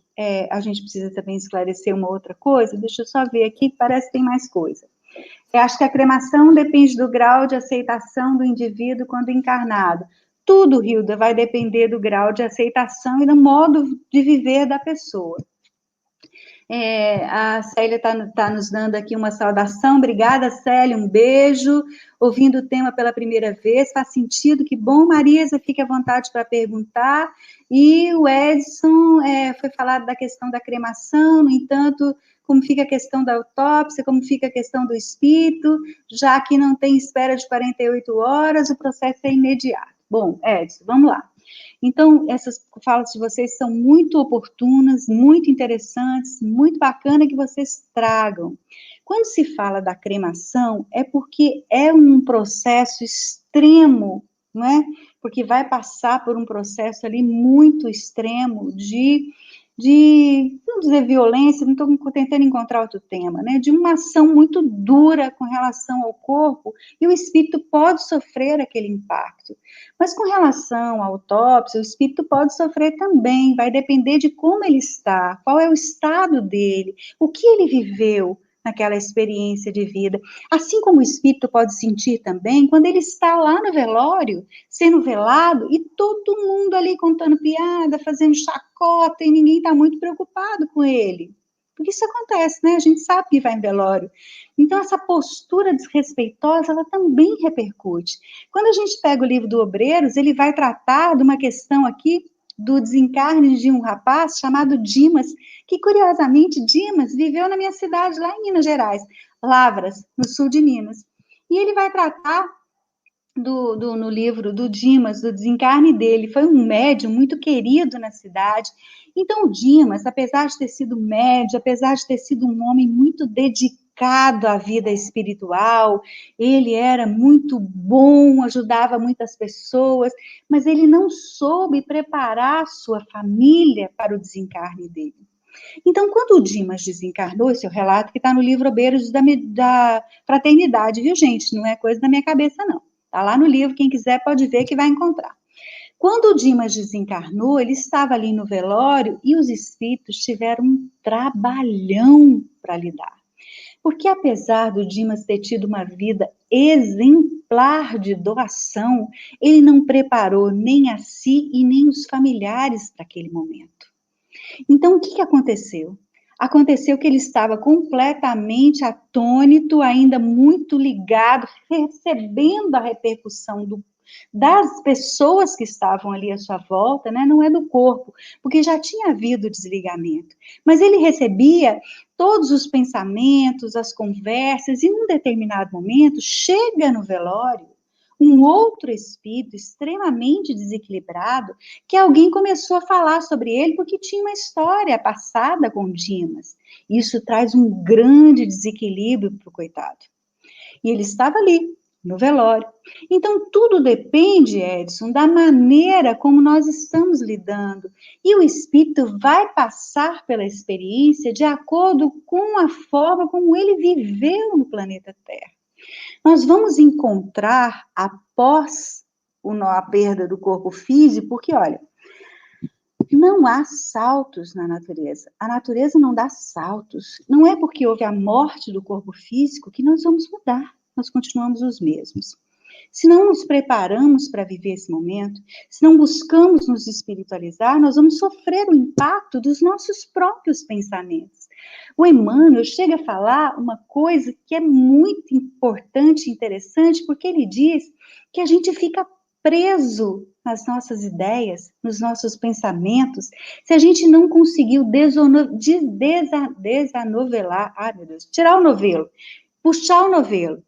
a gente precisa também esclarecer uma outra coisa, deixa eu só ver aqui, parece que tem mais coisa. Eu acho que a cremação depende do grau de aceitação do indivíduo quando encarnado. Tudo, Hilda, vai depender do grau de aceitação e do modo de viver da pessoa. A Célia está nos dando aqui uma saudação. Obrigada, Célia, um beijo. Ouvindo o tema pela primeira vez, faz sentido, que bom, Marisa, fique à vontade para perguntar. E o Edson foi falar da questão da cremação, no entanto, como fica a questão da autópsia, como fica a questão do espírito, já que não tem espera de 48 horas, o processo é imediato. Bom, Edson, vamos lá. Então, essas falas de vocês são muito oportunas, muito interessantes, muito bacana que vocês tragam. Quando se fala da cremação, é porque é um processo extremo, não é? Porque vai passar por um processo ali muito extremo não dizer violência, não estou tentando encontrar outro tema, né? De uma ação muito dura com relação ao corpo, e o espírito pode sofrer aquele impacto. Mas com relação à autópsia, o espírito pode sofrer também, vai depender de como ele está, qual é o estado dele, o que ele viveu naquela experiência de vida. Assim como o espírito pode sentir também quando ele está lá no velório, sendo velado, e todo mundo ali contando piada, fazendo chacota, e ninguém está muito preocupado com ele. Porque isso acontece, né? A gente sabe que vai em velório. Então, essa postura desrespeitosa, ela também repercute. Quando a gente pega o livro do Obreiros, ele vai tratar de uma questão aqui do desencarne de um rapaz chamado Dimas, que, curiosamente, Dimas viveu na minha cidade, lá em Minas Gerais, Lavras, no sul de Minas. E ele vai tratar no livro do Dimas, do desencarne dele. Foi um médium muito querido na cidade. Então, o Dimas, apesar de ter sido médium, apesar de ter sido um homem muito dedicado dedicado à vida espiritual, ele era muito bom, ajudava muitas pessoas, mas ele não soube preparar sua família para o desencarne dele. Então, quando o Dimas desencarnou, esse é o relato que está no livro Obreiros da Fraternidade, viu, gente? Não é coisa da minha cabeça, não. Está lá no livro, quem quiser pode ver que vai encontrar. Quando o Dimas desencarnou, ele estava ali no velório e os espíritos tiveram um trabalhão para lidar. Porque apesar do Dimas ter tido uma vida exemplar de doação, ele não preparou nem a si e nem os familiares para aquele momento. Então, o que aconteceu? Aconteceu que ele estava completamente atônito, ainda muito ligado, recebendo a repercussão das pessoas que estavam ali à sua volta, né? Não é do corpo, porque já tinha havido desligamento. Mas ele recebia todos os pensamentos, as conversas, e num determinado momento, chega no velório um outro espírito extremamente desequilibrado, que alguém começou a falar sobre ele porque tinha uma história passada com Dimas. Isso traz um grande desequilíbrio para o coitado. E ele estava ali, no velório. Então, tudo depende, Edson, da maneira como nós estamos lidando. E o espírito vai passar pela experiência de acordo com a forma como ele viveu no planeta Terra. Nós vamos encontrar, após a perda do corpo físico, porque, olha, não há saltos na natureza. A natureza não dá saltos. Não é porque houve a morte do corpo físico que nós vamos mudar. Nós continuamos os mesmos. Se não nos preparamos para viver esse momento, se não buscamos nos espiritualizar, nós vamos sofrer o impacto dos nossos próprios pensamentos. O Emmanuel chega a falar uma coisa que é muito importante e interessante, porque ele diz que a gente fica preso nas nossas ideias, nos nossos pensamentos, se a gente não conseguiu desanovelar, meu Deus, tirar o novelo, puxar o novelo,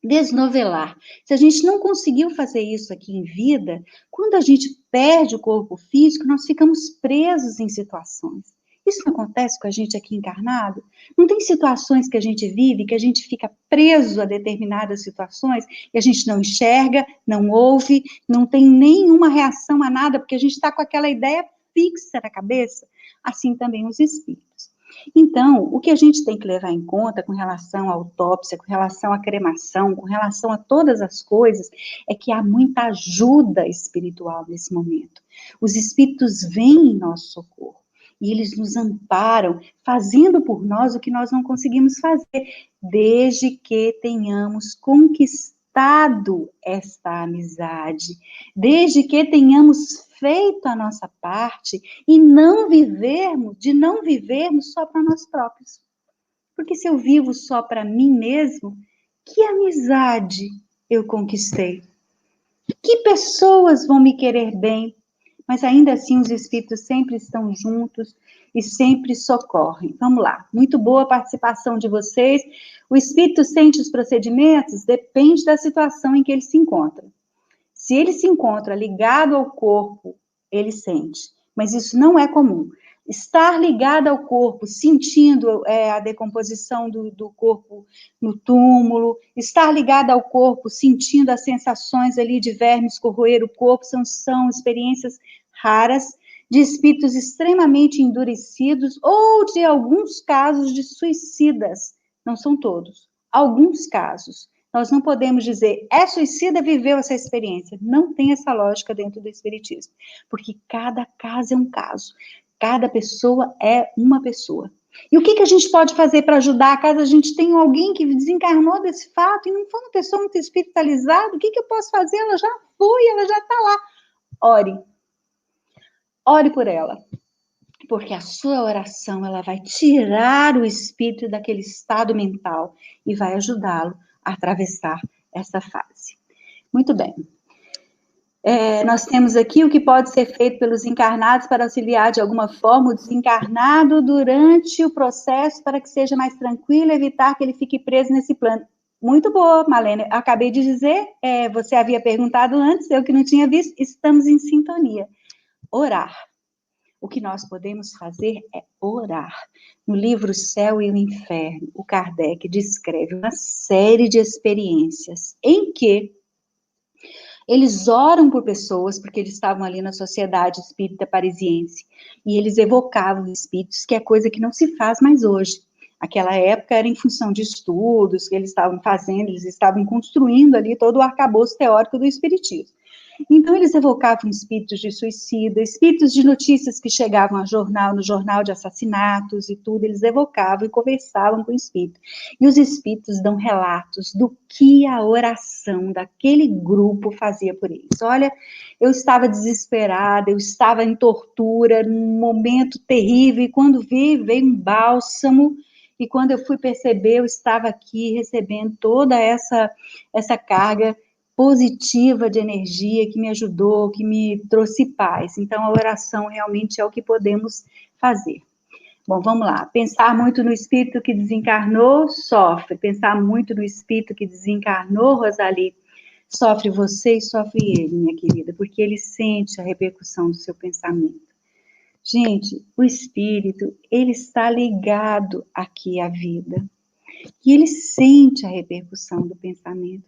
desnovelar. Se a gente não conseguiu fazer isso aqui em vida, quando a gente perde o corpo físico, nós ficamos presos em situações. Isso não acontece com a gente aqui encarnado? Não tem situações que a gente vive, que a gente fica preso a determinadas situações e a gente não enxerga, não ouve, não tem nenhuma reação a nada, porque a gente está com aquela ideia fixa na cabeça? Assim também os espíritos. Então, o que a gente tem que levar em conta com relação à autópsia, com relação à cremação, com relação a todas as coisas, é que há muita ajuda espiritual nesse momento. Os espíritos vêm em nosso socorro e eles nos amparam, fazendo por nós o que nós não conseguimos fazer, desde que tenhamos conquistado esta amizade, desde que tenhamos feito a nossa parte e não vivermos só para nós próprios. Porque se eu vivo só para mim mesmo, que amizade eu conquistei? Que pessoas vão me querer bem? Mas ainda assim os espíritos sempre estão juntos e sempre socorrem. Vamos lá, muito boa a participação de vocês. O espírito sente os procedimentos? Depende da situação em que ele se encontra. Se ele se encontra ligado ao corpo, ele sente. Mas isso não é comum. Estar ligado ao corpo, sentindo a decomposição do corpo no túmulo, estar ligado ao corpo, sentindo as sensações ali de vermes corroer o corpo, são experiências raras, de espíritos extremamente endurecidos, ou de alguns casos de suicidas. Não são todos. Alguns casos. Nós não podemos dizer, é suicida, viveu essa experiência. Não tem essa lógica dentro do espiritismo. Porque cada caso é um caso. Cada pessoa é uma pessoa. E o que a gente pode fazer para ajudar, caso a gente tenha alguém que desencarnou desse fato e não foi uma pessoa muito espiritualizada? O que eu posso fazer? Ela já foi, ela já está lá. Ore. Ore por ela. Porque a sua oração, ela vai tirar o espírito daquele estado mental e vai ajudá-lo a atravessar essa fase. Muito bem. Nós temos aqui o que pode ser feito pelos encarnados para auxiliar de alguma forma o desencarnado durante o processo para que seja mais tranquilo, evitar que ele fique preso nesse plano. Muito boa, Malena. Acabei de dizer, você havia perguntado antes, eu que não tinha visto, estamos em sintonia. Orar. O que nós podemos fazer é orar. No livro Céu e o Inferno, o Kardec descreve uma série de experiências em que eles oram por pessoas, porque eles estavam ali na Sociedade Espírita Parisiense, e eles evocavam espíritos, que é coisa que não se faz mais hoje. Aquela época era em função de estudos que eles estavam fazendo, eles estavam construindo ali todo o arcabouço teórico do espiritismo. Então, eles evocavam espíritos de suicida, espíritos de notícias que chegavam ao jornal, no jornal de assassinatos e tudo, eles evocavam e conversavam com o espírito. E os espíritos dão relatos do que a oração daquele grupo fazia por eles. Olha, eu estava desesperada, eu estava em tortura, num momento terrível, e quando veio um bálsamo, e quando eu fui perceber, eu estava aqui recebendo toda essa carga positiva de energia que me ajudou, que me trouxe paz. Então, a oração realmente é o que podemos fazer. Bom, vamos lá. Pensar muito no espírito que desencarnou, sofre. Pensar muito no espírito que desencarnou, Rosalie, sofre você e sofre ele, minha querida, porque ele sente a repercussão do seu pensamento. Gente, o espírito, ele está ligado aqui à vida. E ele sente a repercussão do pensamento.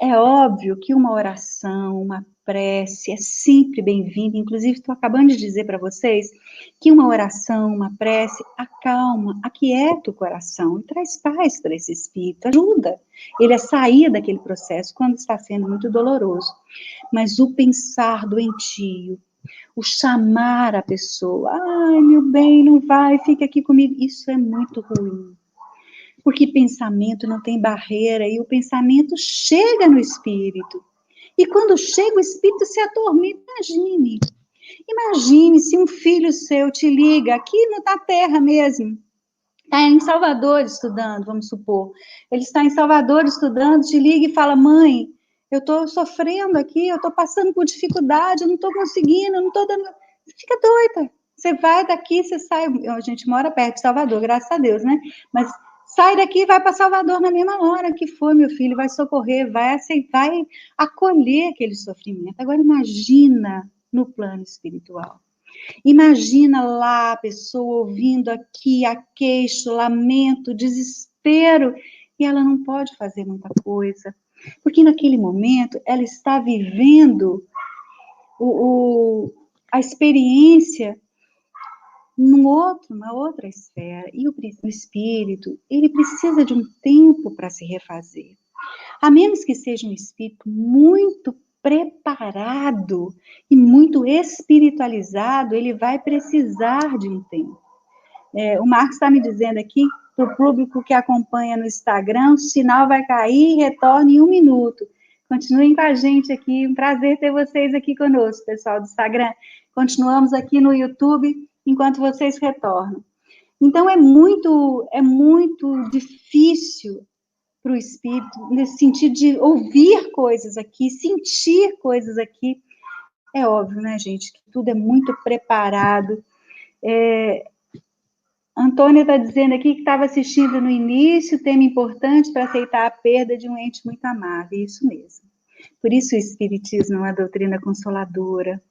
É óbvio que uma oração, uma prece é sempre bem-vinda. Inclusive, estou acabando de dizer para vocês que uma oração, uma prece, acalma, aquieta o coração e traz paz para esse espírito, ajuda ele a sair daquele processo quando está sendo muito doloroso. Mas o pensar doentio, o chamar a pessoa, ai, meu bem, não vai, fica aqui comigo, isso é muito ruim. Porque pensamento não tem barreira e o pensamento chega no espírito. E quando chega, o espírito se atormenta. Imagine se um filho seu te liga aqui na terra mesmo. Está em Salvador estudando, vamos supor. Ele está em Salvador estudando, te liga e fala, mãe, eu estou sofrendo aqui, eu estou passando por dificuldade, eu não estou conseguindo, eu não estou dando... Você fica doida. Você vai daqui, você sai... A gente mora perto de Salvador, graças a Deus, né? Mas sai daqui e vai para Salvador na mesma hora que for, meu filho, vai socorrer, vai aceitar, vai acolher aquele sofrimento. Agora imagina no plano espiritual. Imagina lá a pessoa ouvindo aqui a queixa, lamento, desespero, e ela não pode fazer muita coisa, porque naquele momento ela está vivendo a experiência numa outra esfera, e o espírito, ele precisa de um tempo para se refazer, a menos que seja um espírito muito preparado e muito espiritualizado, ele vai precisar de um tempo. O Marcos está me dizendo aqui, para o público que acompanha no Instagram, o sinal vai cair e retorna em 1 minuto. Continuem com a gente aqui, um prazer ter vocês aqui conosco, pessoal do Instagram. Continuamos aqui no YouTube, enquanto vocês retornam. Então, é muito difícil para o espírito, nesse sentido de ouvir coisas aqui, sentir coisas aqui. É óbvio, né, gente, que tudo é muito preparado. Antônia está dizendo aqui que estava assistindo no início, tema importante para aceitar a perda de um ente muito amado. Isso mesmo. Por isso o Espiritismo é uma doutrina consoladora.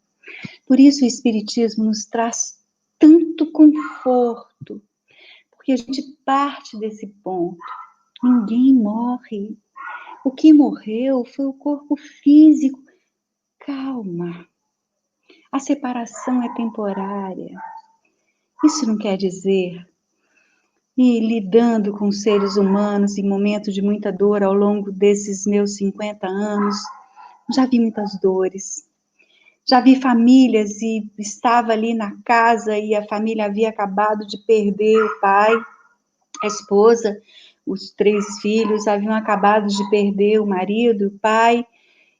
Por isso o Espiritismo nos traz tanto conforto. Porque a gente parte desse ponto. Ninguém morre. O que morreu foi o corpo físico. Calma. A separação é temporária. Isso não quer dizer... E lidando com seres humanos em momentos de muita dor ao longo desses meus 50 anos, já vi muitas dores. Já vi famílias e estava ali na casa e a família havia acabado de perder o pai, a esposa, os 3 filhos haviam acabado de perder o marido, o pai,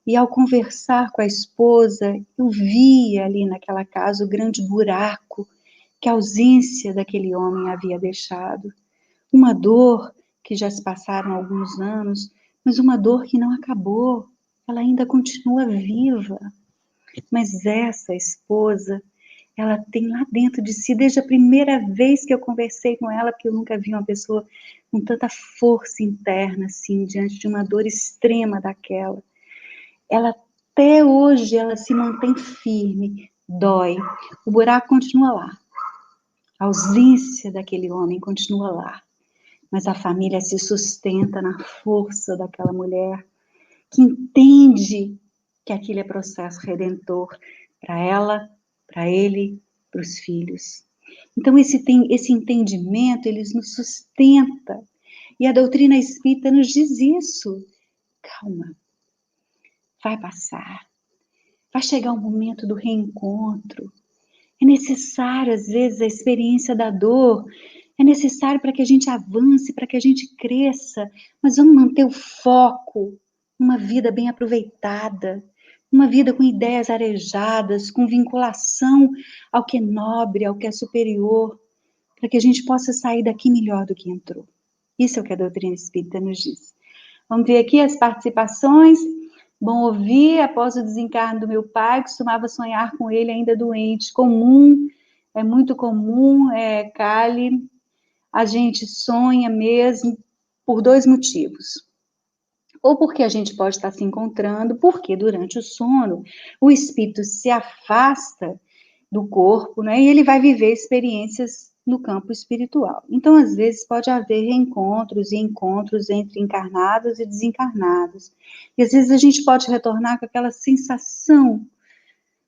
e ao conversar com a esposa, eu via ali naquela casa o grande buraco que a ausência daquele homem havia deixado. Uma dor que já se passaram alguns anos, mas uma dor que não acabou, ela ainda continua viva. Mas essa esposa, ela tem lá dentro de si, desde a primeira vez que eu conversei com ela, porque eu nunca vi uma pessoa com tanta força interna, assim, diante de uma dor extrema daquela. Ela, até hoje, ela se mantém firme, dói, o buraco continua lá. A ausência daquele homem continua lá. Mas a família se sustenta na força daquela mulher que entende que aquilo é processo redentor para ela, para ele, para os filhos. Então esse entendimento, ele nos sustenta. E a doutrina espírita nos diz isso. Calma, vai passar. Vai chegar o momento do reencontro. É necessário, às vezes, a experiência da dor. É necessário para que a gente avance, para que a gente cresça. Mas vamos manter o foco numa vida bem aproveitada. Uma vida com ideias arejadas, com vinculação ao que é nobre, ao que é superior. Para que a gente possa sair daqui melhor do que entrou. Isso é o que a doutrina espírita nos diz. Vamos ver aqui as participações. Bom ouvir, após o desencarne do meu pai, costumava sonhar com ele ainda doente. Comum, é muito comum, Kali, a gente sonha mesmo por dois motivos. Ou porque a gente pode estar se encontrando, porque durante o sono o espírito se afasta do corpo, né? E ele vai viver experiências no campo espiritual. Então, às vezes, pode haver reencontros e encontros entre encarnados e desencarnados. E às vezes a gente pode retornar com aquela sensação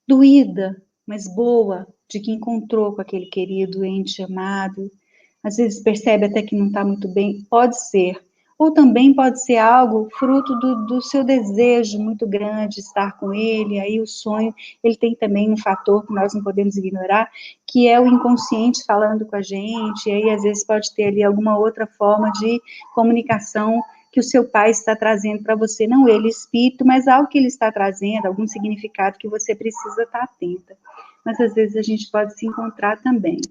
doída, mas boa, de que encontrou com aquele querido ente amado. Às vezes percebe até que não está muito bem, pode ser. Ou também pode ser algo fruto do seu desejo muito grande de estar com ele, aí o sonho, ele tem também um fator que nós não podemos ignorar, que é o inconsciente falando com a gente, e aí às vezes pode ter ali alguma outra forma de comunicação que o seu pai está trazendo para você, não ele espírito, mas algo que ele está trazendo, algum significado que você precisa estar atenta. Mas às vezes a gente pode se encontrar também.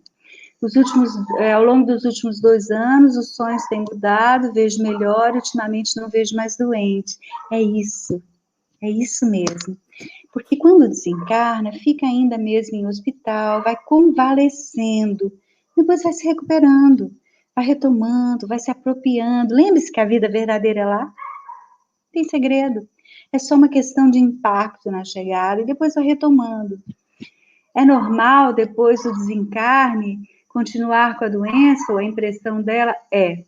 Ao longo dos últimos 2 anos, os sonhos têm mudado, vejo melhor, ultimamente não vejo mais doente. É isso mesmo. Porque quando desencarna, fica ainda mesmo em hospital, vai convalescendo, depois vai se recuperando, vai retomando, vai se apropriando. Lembre-se que a vida verdadeira é lá, não tem segredo. É só uma questão de impacto na chegada e depois vai retomando. É normal, depois do desencarne, continuar com a doença ou a impressão dela? É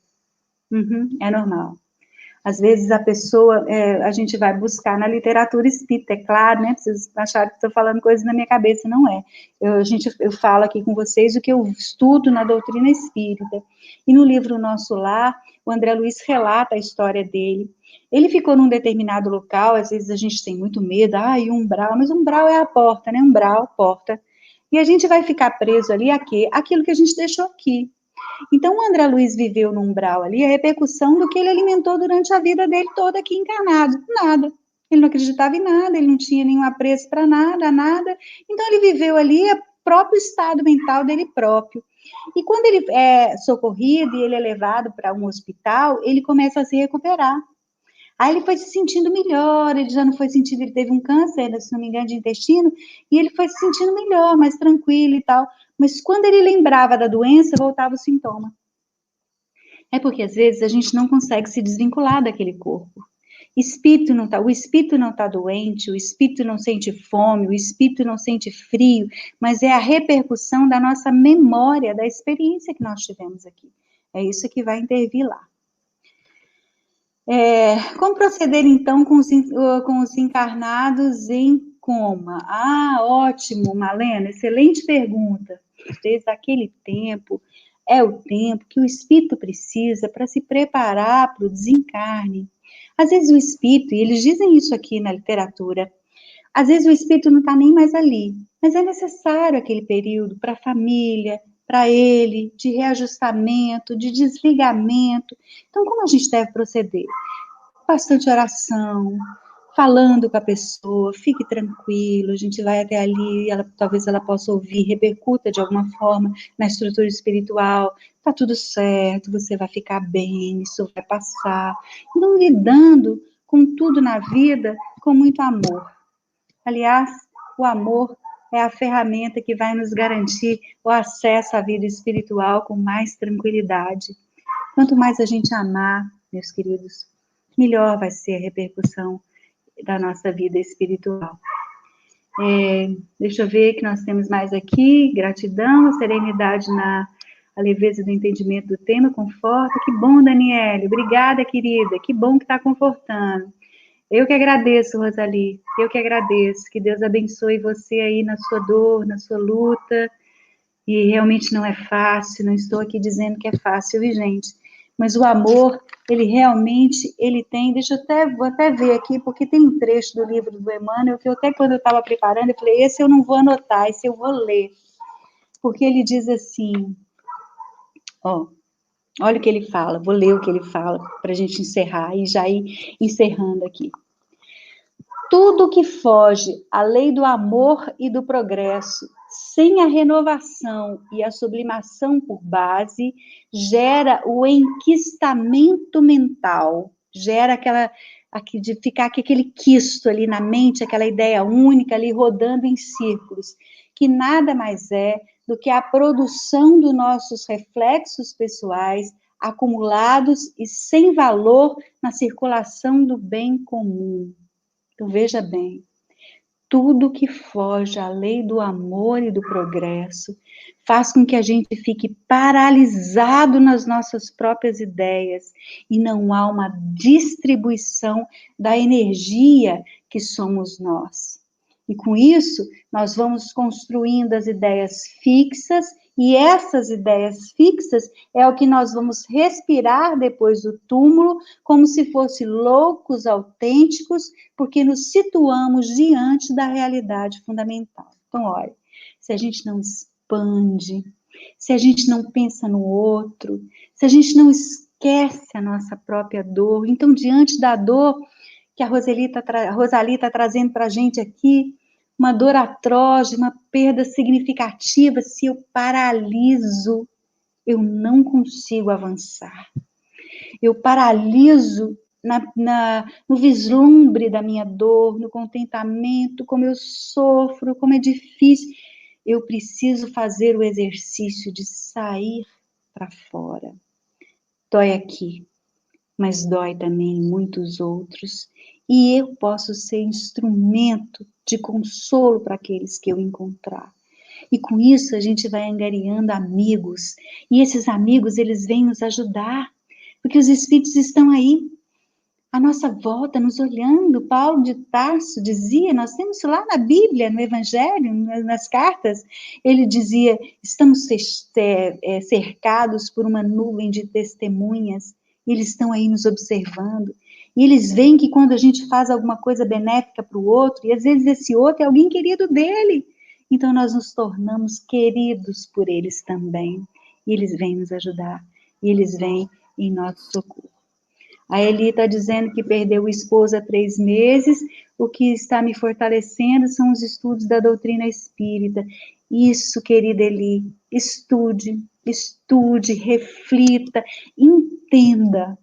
normal. Às vezes a pessoa, a gente vai buscar na literatura espírita, é claro, né? Vocês acharam que estou falando coisas na minha cabeça, não é. Eu falo aqui com vocês o que eu estudo na doutrina espírita. E no livro Nosso Lar, o André Luiz relata a história dele. Ele ficou num determinado local, às vezes a gente tem muito medo, e umbral, mas umbral é a porta, né? Umbral, porta. E a gente vai ficar preso ali a quê? Aquilo que a gente deixou aqui. Então, o André Luiz viveu no umbral ali a repercussão do que ele alimentou durante a vida dele toda aqui encarnado. Nada. Ele não acreditava em nada, ele não tinha nenhum apreço para nada, nada. Então, ele viveu ali o próprio estado mental dele próprio. E quando ele é socorrido e ele é levado para um hospital, ele começa a se recuperar. Aí ele foi se sentindo melhor, ele já não foi sentindo, ele teve um câncer, se não me engano, de intestino, e ele foi se sentindo melhor, mais tranquilo e tal. Mas quando ele lembrava da doença, voltava o sintoma. É porque às vezes a gente não consegue se desvincular daquele corpo. O espírito não tá doente, o espírito não sente fome, o espírito não sente frio, mas é a repercussão da nossa memória, da experiência que nós tivemos aqui. É isso que vai intervir lá. Como proceder, então, com os encarnados em coma? Ótimo, Malena, excelente pergunta. Desde aquele tempo, é o tempo que o espírito precisa para se preparar para o desencarne. Às vezes o espírito, e eles dizem isso aqui na literatura, às vezes o espírito não está nem mais ali, mas é necessário aquele período para a família, para ele, de reajustamento, de desligamento. Então, como a gente deve proceder? Bastante oração, falando com a pessoa, fique tranquilo, a gente vai até ali, talvez ela possa ouvir, repercuta de alguma forma na estrutura espiritual, tá tudo certo, você vai ficar bem, isso vai passar. Então, lidando com tudo na vida com muito amor. Aliás, o amor é a ferramenta que vai nos garantir o acesso à vida espiritual com mais tranquilidade. Quanto mais a gente amar, meus queridos, melhor vai ser a repercussão da nossa vida espiritual. Deixa eu ver o que nós temos mais aqui. Gratidão, serenidade a leveza do entendimento do tema, conforta. Que bom, Daniele. Obrigada, querida. Que bom que está confortando. Eu que agradeço, Rosali. Eu que agradeço. Que Deus abençoe você aí na sua dor, na sua luta. E realmente não é fácil. Não estou aqui dizendo que é fácil, viu, gente? Mas o amor, ele realmente, ele tem, vou até ver aqui, porque tem um trecho do livro do Emmanuel, que eu até quando eu estava preparando, eu falei, esse eu não vou anotar, esse eu vou ler. Porque ele diz assim, olha o que ele fala, vou ler o que ele fala, para a gente encerrar, e já ir encerrando aqui. Tudo que foge à lei do amor e do progresso, sem a renovação e a sublimação por base, gera o enquistamento mental, gera de ficar aquele quisto ali na mente, aquela ideia única ali rodando em círculos, que nada mais é do que a produção dos nossos reflexos pessoais acumulados e sem valor na circulação do bem comum. Então, veja bem, tudo que foge à lei do amor e do progresso faz com que a gente fique paralisado nas nossas próprias ideias e não há uma distribuição da energia que somos nós. E com isso, nós vamos construindo as ideias fixas, e essas ideias fixas é o que nós vamos respirar depois do túmulo, como se fossem loucos autênticos, porque nos situamos diante da realidade fundamental. Então, olha, se a gente não expande, se a gente não pensa no outro, se a gente não esquece a nossa própria dor, então, diante da dor que a Rosali está trazendo para a gente aqui, uma dor atroz, uma perda significativa, se eu paraliso, eu não consigo avançar. Eu paraliso no vislumbre da minha dor, no contentamento, como eu sofro, como é difícil. Eu preciso fazer o exercício de sair para fora. Dói aqui, mas dói também em muitos outros. E eu posso ser instrumento de consolo para aqueles que eu encontrar. E com isso a gente vai angariando amigos. E esses amigos, eles vêm nos ajudar. Porque os espíritos estão aí, à nossa volta, nos olhando. Paulo de Tarso dizia, nós temos isso lá na Bíblia, no Evangelho, nas cartas, ele dizia, estamos cercados por uma nuvem de testemunhas, e eles estão aí nos observando, e eles veem que quando a gente faz alguma coisa benéfica para o outro, e às vezes esse outro é alguém querido dele, então nós nos tornamos queridos por eles também, e eles vêm nos ajudar, e eles vêm em nosso socorro. A Eli está dizendo que perdeu o esposo há 3 meses, o que está me fortalecendo são os estudos da doutrina espírita. Isso, querida Eli, estude, reflita, entenda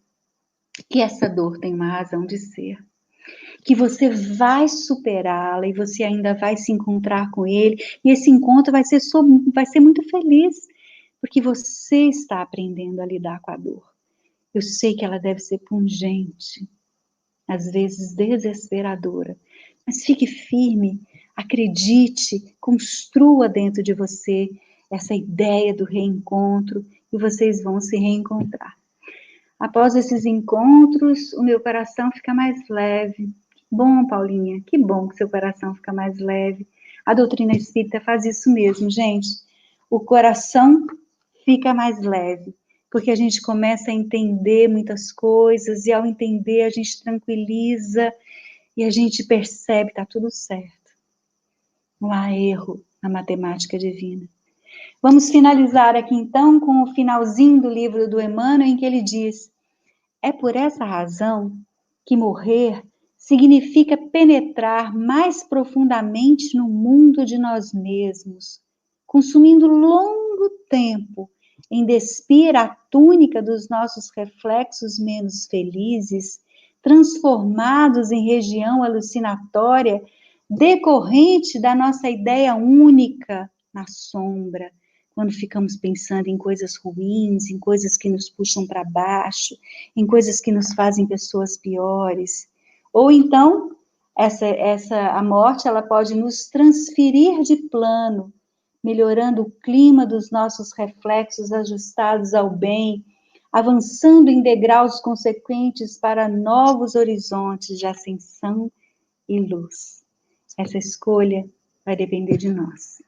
que essa dor tem uma razão de ser. Que você vai superá-la e você ainda vai se encontrar com ele, e esse encontro vai ser muito feliz, porque você está aprendendo a lidar com a dor. Eu sei que ela deve ser pungente, às vezes desesperadora, mas fique firme, acredite, construa dentro de você essa ideia do reencontro e vocês vão se reencontrar. Após esses encontros, o meu coração fica mais leve. Que bom, Paulinha, que bom que seu coração fica mais leve. A doutrina espírita faz isso mesmo, gente. O coração fica mais leve, porque a gente começa a entender muitas coisas, e ao entender a gente tranquiliza, e a gente percebe que está tudo certo. Não há erro na matemática divina. Vamos finalizar aqui então com o finalzinho do livro do Emmanuel, em que ele diz, é por essa razão que morrer significa penetrar mais profundamente no mundo de nós mesmos, consumindo longo tempo em despir a túnica dos nossos reflexos menos felizes, transformados em região alucinatória, decorrente da nossa ideia única na sombra, quando ficamos pensando em coisas ruins, em coisas que nos puxam para baixo, em coisas que nos fazem pessoas piores. Ou então, A morte, ela pode nos transferir de plano, melhorando o clima dos nossos reflexos ajustados ao bem, avançando em degraus consequentes para novos horizontes de ascensão e luz. Essa escolha vai depender de nós.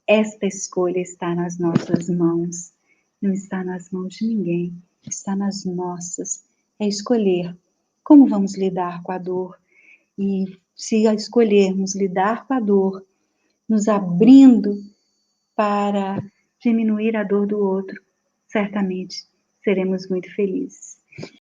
Esta escolha está nas nossas mãos, não está nas mãos de ninguém, está nas nossas. É escolher como vamos lidar com a dor. E se escolhermos lidar com a dor, nos abrindo para diminuir a dor do outro, certamente seremos muito felizes.